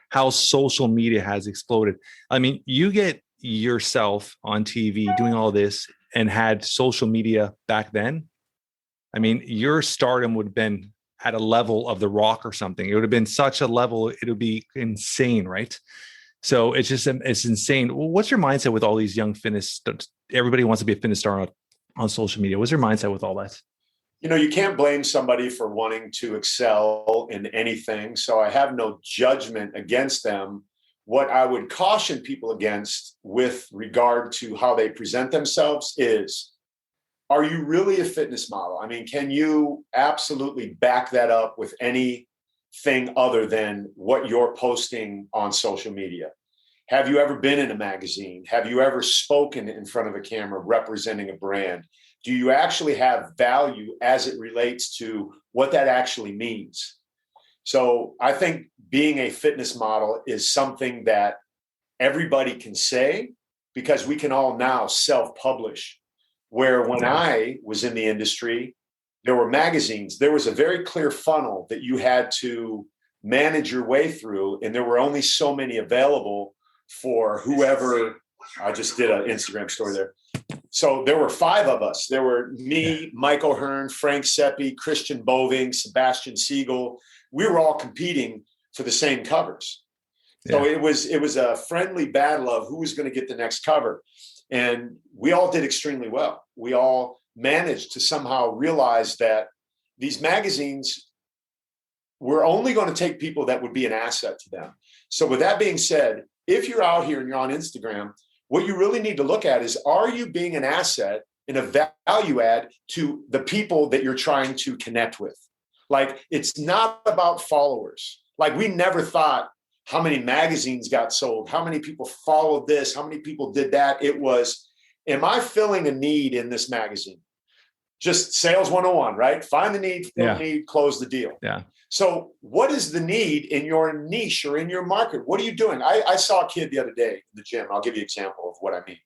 how social media has exploded. I mean, you get yourself on TV doing all this and had social media back then. I mean, your stardom would have been at a level of The Rock or something. It would have been such a level. It would be insane, right? So it's insane. What's your mindset with all these young fitness? Everybody wants to be a fitness star on social media. What's your mindset with all that? You can't blame somebody for wanting to excel in anything. So I have no judgment against them. What I would caution people against with regard to how they present themselves is, are you really a fitness model? I mean, can you absolutely back that up with anything other than what you're posting on social media? Have you ever been in a magazine? Have you ever spoken in front of a camera representing a brand? Do you actually have value as it relates to what that actually means? So I think being a fitness model is something that everybody can say because we can all now self-publish. Where when I was in the industry, there were magazines. There was a very clear funnel that you had to manage your way through, and there were only so many available for whoever. I just did an Instagram story there. So there were 5 of us. There were me, Mike O'Hearn, Frank Seppi, Christian Boving, Sebastian Siegel. We were all competing for the same covers. So it was a friendly battle of who was going to get the next cover. And we all did extremely well. We all managed to somehow realize that these magazines were only going to take people that would be an asset to them. So with that being said, if you're out here and you're on Instagram, what you really need to look at is, are you being an asset and a value add to the people that you're trying to connect with? Like, it's not about followers. Like, we never thought how many magazines got sold, how many people followed this, how many people did that. It was, am I filling a need in this magazine? Just sales 101, right? Find the need, fill the need, close the deal. Yeah. So what is the need in your niche or in your market? What are you doing? I saw a kid the other day in the gym. I'll give you an example of what I mean.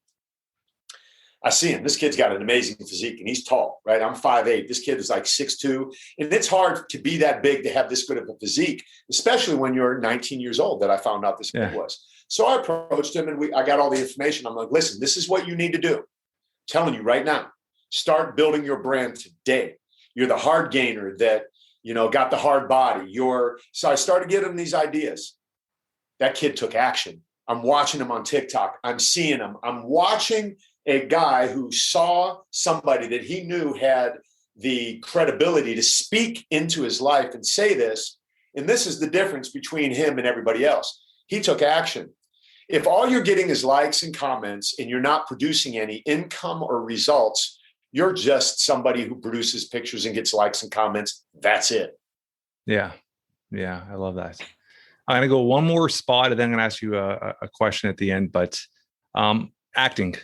I see him. This kid's got an amazing physique and he's tall, right? I'm 5'8". This kid is like 6'2". And it's hard to be that big to have this good of a physique, especially when you're 19 years old, that I found out this kid was. So I approached him and I got all the information. I'm like, listen, this is what you need to do. I'm telling you right now, start building your brand today. You're the hard gainer that, got the hard body. So I started getting him these ideas. That kid took action. I'm watching him on TikTok. I'm seeing him. I'm watching a guy who saw somebody that he knew had the credibility to speak into his life and say this. And this is the difference between him and everybody else. He took action. If all you're getting is likes and comments and you're not producing any income or results, you're just somebody who produces pictures and gets likes and comments. That's it. Yeah. Yeah. I love that. I'm going to go one more spot and then I'm going to ask you a question at the end, but acting.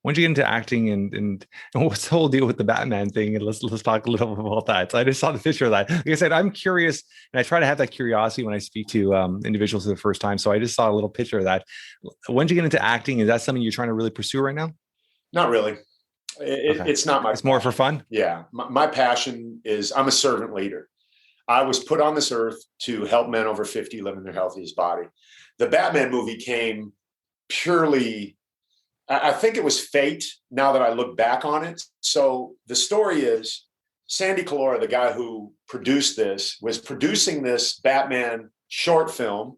When did you get into acting and what's the whole deal with the Batman thing? And let's talk a little bit about that. So I just saw the picture of that. Like I said, I'm curious and I try to have that curiosity when I speak to individuals for the first time. So I just saw a little picture of that. When did you get into acting? Is that something you're trying to really pursue right now? Not really. It's not my. It's more for fun. Yeah. My passion is I'm a servant leader. I was put on this earth to help men over 50 live in their healthiest body. The Batman movie came purely, I think it was fate now that I look back on it. So the story is Sandy Calora, the guy who produced this, was producing this Batman short film,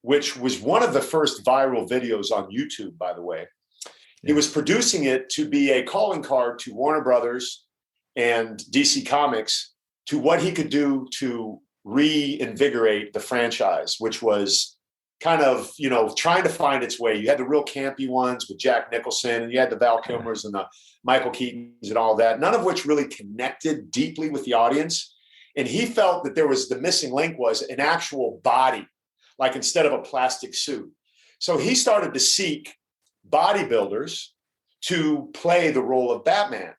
which was one of the first viral videos on YouTube, by the way. He was producing it to be a calling card to Warner Brothers and DC Comics to what he could do to reinvigorate the franchise, which was kind of, trying to find its way. You had the real campy ones with Jack Nicholson, and you had the Val Kilmers and the Michael Keatons and all that, none of which really connected deeply with the audience. And he felt that the missing link was an actual body, like instead of a plastic suit. So he started to seek bodybuilders to play the role of Batman.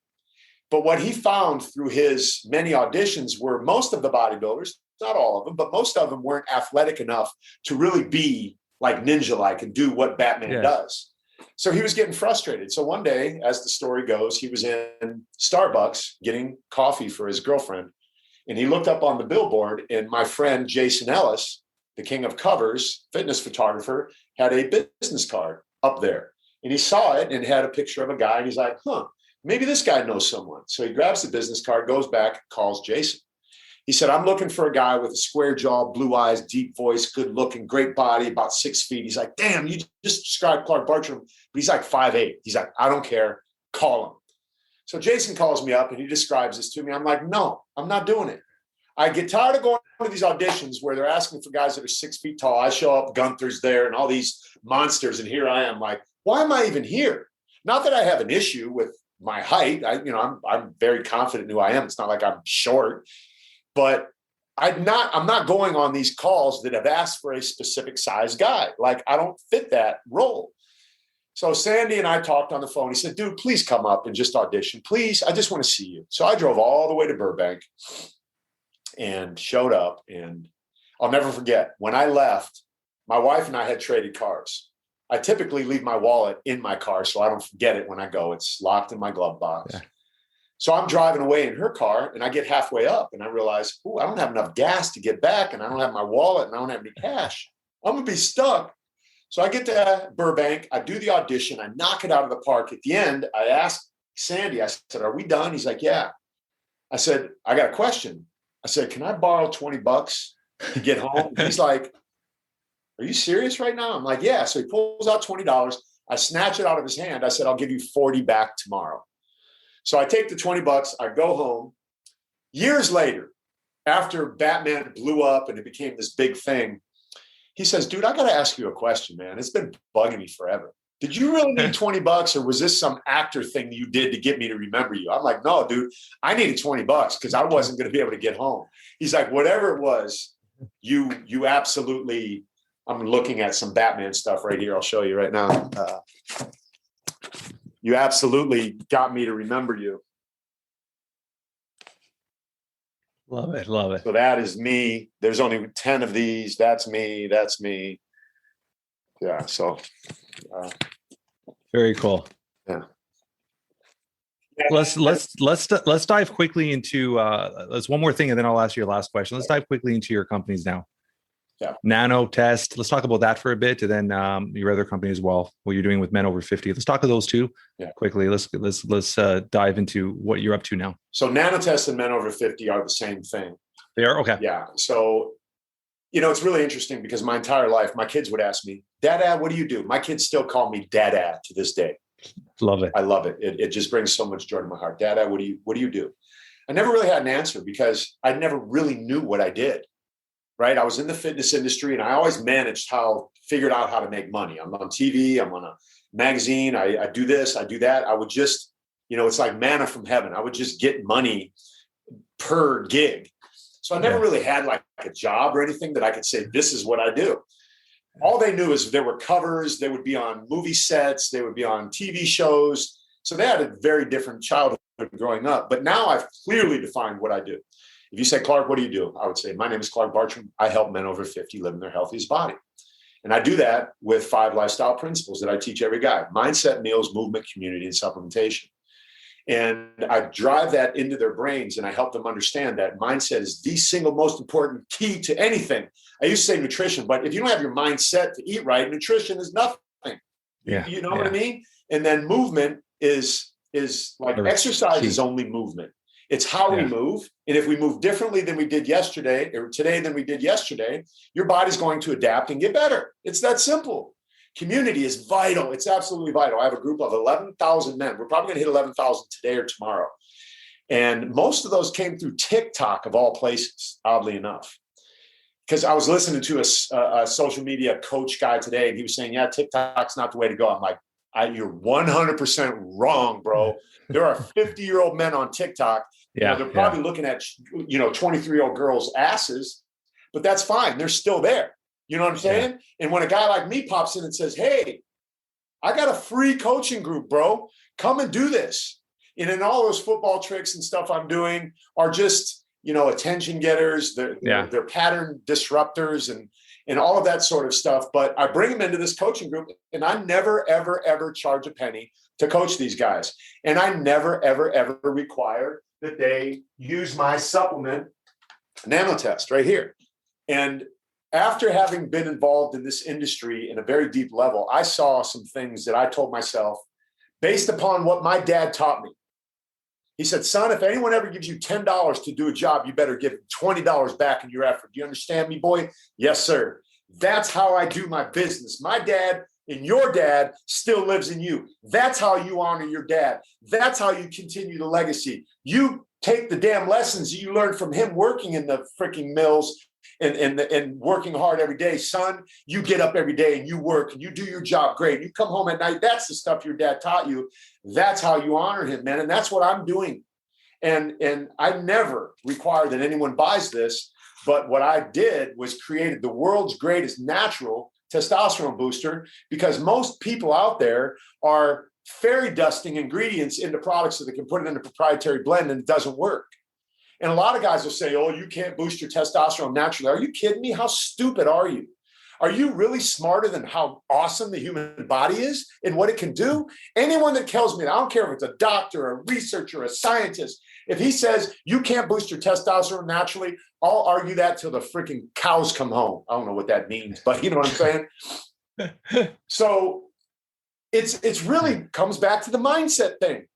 But what he found through his many auditions were most of the bodybuilders, not all of them, but most of them weren't athletic enough to really be like ninja-like and do what Batman does. So he was getting frustrated. So one day, as the story goes, he was in Starbucks getting coffee for his girlfriend. And he looked up on the billboard, and my friend Jason Ellis, the king of covers, fitness photographer, had a business card up there. And he saw it and had a picture of a guy. And he's like, maybe this guy knows someone. So he grabs the business card, goes back, calls Jason. He said, I'm looking for a guy with a square jaw, blue eyes, deep voice, good looking, great body, about 6 feet. He's like, damn, you just described Clark Bartram, but he's like 5'8". He's like, I don't care. Call him. So Jason calls me up and he describes this to me. I'm like, no, I'm not doing it. I get tired of going to these auditions where they're asking for guys that are 6 feet tall. I show up, Gunther's there and all these monsters. And here I am like, why am I even here? Not that I have an issue with my height. I'm very confident in who I am. It's not like I'm short. But I'm not going on these calls that have asked for a specific size guy. Like, I don't fit that role. So Sandy and I talked on the phone. He said, dude, please come up and just audition. Please, I just want to see you. So I drove all the way to Burbank and showed up. And I'll never forget, when I left, my wife and I had traded cars. I typically leave my wallet in my car so I don't forget it when I go. It's locked in my glove box. Yeah. So I'm driving away in her car and I get halfway up and I realize, I don't have enough gas to get back and I don't have my wallet and I don't have any cash. I'm going to be stuck. So I get to Burbank. I do the audition. I knock it out of the park. At the end, I asked Sandy, I said, are we done? He's like, yeah. I said, I got a question. I said, can I borrow $20 to get home? He's like, are you serious right now? I'm like, yeah. So he pulls out $20. I snatch it out of his hand. I said, I'll give you 40 back tomorrow. So I take the $20, I go home. Years later, after Batman blew up and it became this big thing, he says, dude, I got to ask you a question, man. It's been bugging me forever. Did you really need $20 or was this some actor thing you did to get me to remember you? I'm like, no, dude, I needed $20 because I wasn't going to be able to get home. He's like, whatever it was, you absolutely, I'm looking at some Batman stuff right here. I'll show you right now. You absolutely got me to remember you. Love it. Love it. So that is me. There's only 10 of these. That's me. That's me. Yeah. So. Very cool. Yeah. Let's dive quickly into let's one more thing and then I'll ask you a last question. Let's dive quickly into your companies now. Yeah. Nano Test. Let's talk about that for a bit, and then your other company as well. What you're doing with Men Over 50. Let's talk of those two quickly. Let's dive into what you're up to now. So Nano Test and Men Over 50 are the same thing. They are? Okay. Yeah. So it's really interesting because my entire life, my kids would ask me, Dada, what do you do? My kids still call me Dada to this day. Love it. I love it. It just brings so much joy to my heart. Dada, what do you do? I never really had an answer because I never really knew what I did. Right. I was in the fitness industry and I always figured out how to make money. I'm on TV. I'm on a magazine. I do this, I do that. I would just, it's like manna from heaven. I would just get money per gig. So I never really had like a job or anything that I could say, this is what I do. All they knew is there were covers. They would be on movie sets. They would be on TV shows. So they had a very different childhood growing up. But now I've clearly defined what I do. If you say, Clark, what do you do? I would say, my name is Clark Bartram. I help men over 50 live in their healthiest body. And I do that with 5 lifestyle principles that I teach every guy: mindset, meals, movement, community, and supplementation. And I drive that into their brains and I help them understand that mindset is the single most important key to anything. I used to say nutrition, but if you don't have your mindset to eat right, nutrition is nothing. Yeah. You know what I mean? And then movement is like exercise is only movement. It's how we move. And if we move differently than we did yesterday or today than we did yesterday, your body's going to adapt and get better. It's that simple. Community is vital. It's absolutely vital. I have a group of 11,000 men. We're probably going to hit 11,000 today or tomorrow. And most of those came through TikTok of all places, oddly enough. Because I was listening to a social media coach guy today, and he was saying, yeah, TikTok's not the way to go. I'm like, you're 100% wrong, bro. There are 50-year-old men on TikTok. They're probably looking at, 23-year-old girls' asses, but that's fine. They're still there. You know what I'm saying? Yeah. And when a guy like me pops in and says, hey, I got a free coaching group, bro. Come and do this. And then all those football tricks and stuff I'm doing are just, attention getters. They're pattern disruptors and all of that sort of stuff. But I bring them into this coaching group, and I never, ever, ever charge a penny to coach these guys. And I never, ever, ever require that they use my supplement Nano test right here. And after having been involved in this industry in a very deep level, I saw some things that I told myself based upon what my dad taught me. He said, son, if anyone ever gives you $10 to do a job, you better give $20 back in your effort. Do you understand me, boy? Yes, sir. That's how I do my business. My dad and your dad still lives in you. That's how you honor your dad. That's how you continue the legacy. You take the damn lessons you learned from him working in the freaking mills and working hard every day. Son, you get up every day and you work and you do your job great. You come home at night. That's the stuff your dad taught you. That's how you honor him, man. And that's what I'm doing. And I never require that anyone buys this. But what I did was created the world's greatest natural testosterone booster, because most people out there are fairy dusting ingredients into products so they can put it in a proprietary blend, and it doesn't work. And a lot of guys will say, oh, you can't boost your testosterone naturally. Are you kidding me? How stupid are you? Are you really smarter than how awesome the human body is and what it can do? Anyone that tells me that, I don't care if it's a doctor, a researcher, a scientist, if he says you can't boost your testosterone naturally, I'll argue that till the freaking cows come home. I don't know what that means, but you know what I'm saying? So it's really comes back to the mindset thing.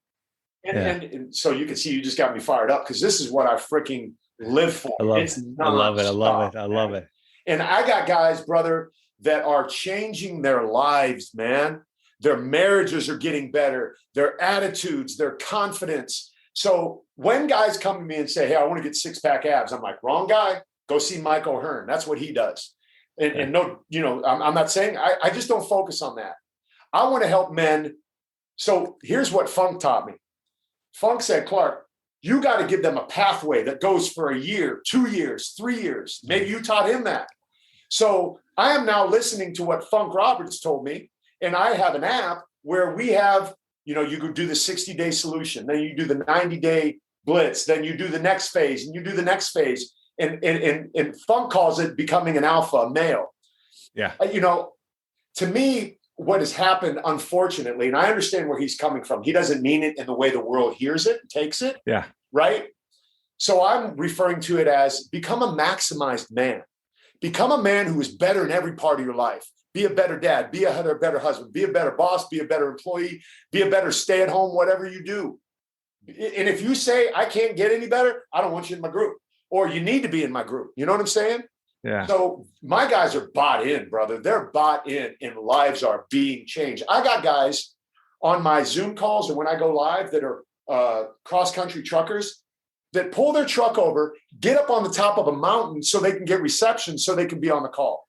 And so you can see you just got me fired up, because this is what I freaking live for. I love it. And I got guys, brother, that are changing their lives, man. Their marriages are getting better, their attitudes, their confidence. So when guys come to me and say, hey, I want to get 6-pack abs, I'm like, wrong guy. Go see Mike O'Hearn. That's what he does. And no, I'm not saying, I just don't focus on that. I want to help men. So here's what Funk taught me. Funk said, Clark, you got to give them a pathway that goes for a year, 2 years, 3 years. Maybe you taught him that. So I am now listening to what Funk Roberts told me. And I have an app where we have, you could do the 60-day solution. Then you do the 90-day blitz. Then you do the next phase and you do the next phase. And Funk calls it becoming an alpha male. Yeah. To me, what has happened, unfortunately, and I understand where he's coming from. He doesn't mean it in the way the world hears it, takes it. Yeah. Right. So I'm referring to it as become a maximized man. Become a man who is better in every part of your life. Be a better dad, be a better husband, be a better boss, be a better employee, be a better stay-at-home, whatever you do. And if you say, I can't get any better, I don't want you in my group, or you need to be in my group. You know what I'm saying? Yeah. So my guys are bought in, brother. They're bought in and lives are being changed. I got guys on my Zoom calls or when I go live that are cross-country truckers that pull their truck over, get up on the top of a mountain so they can get reception so they can be on the call.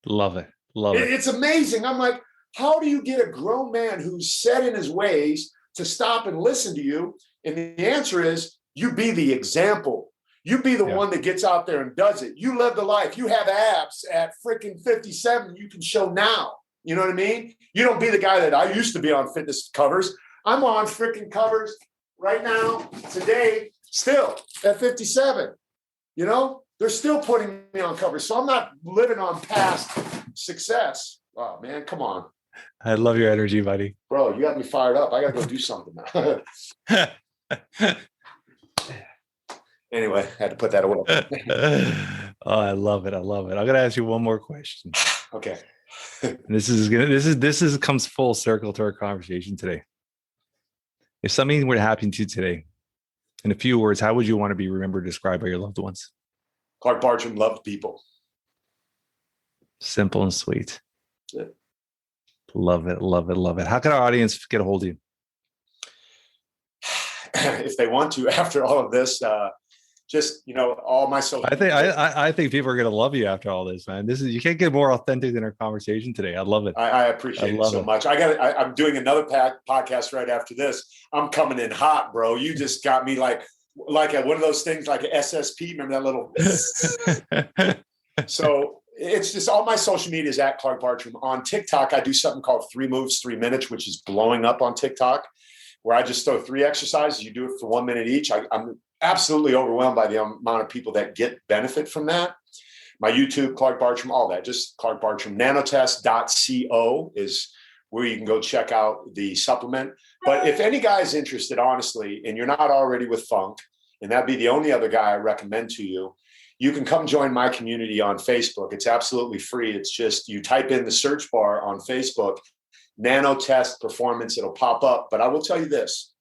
Love it. It's amazing. I'm like, how do you get a grown man who's set in his ways to stop and listen to you? And the answer is you be the example. You be the one that gets out there and does it. You live the life. You have abs at freaking 57. You can show now. You know what I mean? You don't be the guy that I used to be on fitness covers. I'm on freaking covers right now, today, still at 57. They're still putting me on covers. So I'm not living on past success. Oh, man, come on. I love your energy, buddy. Bro, you got me fired up. I got to go do something now. Anyway, I had to put that away. Oh, I love it. I'm going to ask you one more question. Okay. This comes full circle to our conversation today. If something were to happen to you today In a few words, how would you want to be remembered, described by your loved ones? Clark Bartram loved people. Simple and sweet. Yeah. Love it, love it, love it. How can our audience get a hold of you? If they want to, after all of this, just, all my social. I think people are going to love you after all this, man. You can't get more authentic than our conversation today. I love it. I appreciate it so much. I'm doing another podcast right after this. I'm coming in hot, bro. You just got me like one of those things, like an SSP. Remember that little? So it's just all my social media is at Clark Bartram. On TikTok, I do something called 3 Moves, 3 Minutes, which is blowing up on TikTok, where I just throw 3 exercises. You do it for 1 minute each. I'm absolutely overwhelmed by the amount of people that get benefit from that. My YouTube, Clark Bartram, all that, just Clark Bartram. Nanotest.co is where you can go check out the supplement. But if any guy is interested, honestly, and you're not already with Funk, and that'd be the only other guy I recommend to you, you can come join my community on Facebook. It's absolutely free. It's just you type in the search bar on Facebook, Nanotest Performance, it'll pop up. But I will tell you this.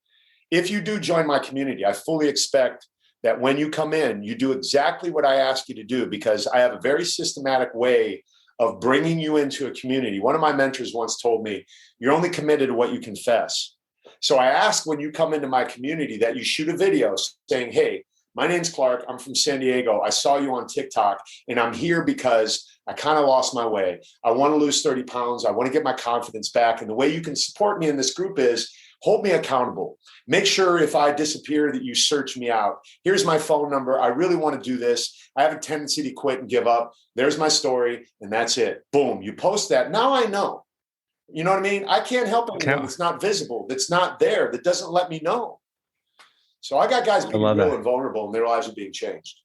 If you do join my community, I fully expect that when you come in, you do exactly what I ask you to do, because I have a very systematic way of bringing you into a community. One of my mentors once told me, you're only committed to what you confess. So I ask when you come into my community that you shoot a video saying, hey, my name's Clark. I'm from San Diego. I saw you on TikTok, and I'm here because I kind of lost my way. I want to lose 30 pounds. I want to get my confidence back. And the way you can support me in this group is hold me accountable. Make sure if I disappear that you search me out. Here's my phone number. I really want to do this. I have a tendency to quit and give up. There's my story, and that's it. Boom. You post that. Now I know. You know what I mean? I can't help anyone that's not visible, that's not there, that doesn't let me know. So I got guys being real and vulnerable, and their lives are being changed.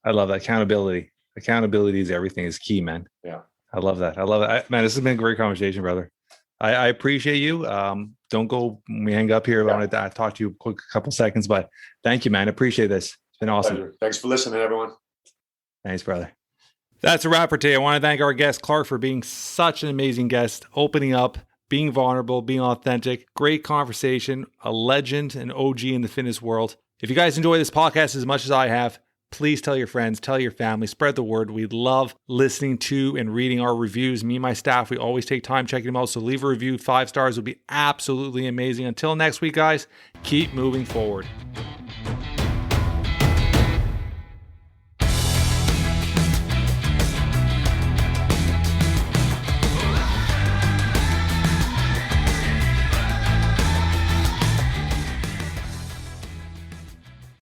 I love that. Accountability. Accountability is everything, is key, man. Yeah. I love that. I love it. Man, this has been a great conversation, brother. I appreciate you. Don't go when we hang up here. I wanted to talk to you a couple seconds, but thank you, man. I appreciate this. It's been awesome. Pleasure. Thanks for listening, everyone. Thanks, brother. That's a wrap for today. I want to thank our guest, Clark, for being such an amazing guest, opening up, being vulnerable, being authentic. Great conversation, a legend, an OG in the fitness world. If you guys enjoy this podcast as much as I have, please tell your friends, tell your family, spread the word. We love listening to and reading our reviews. Me and my staff, we always take time checking them out. So leave a review. 5 stars would be absolutely amazing. Until next week, guys, keep moving forward.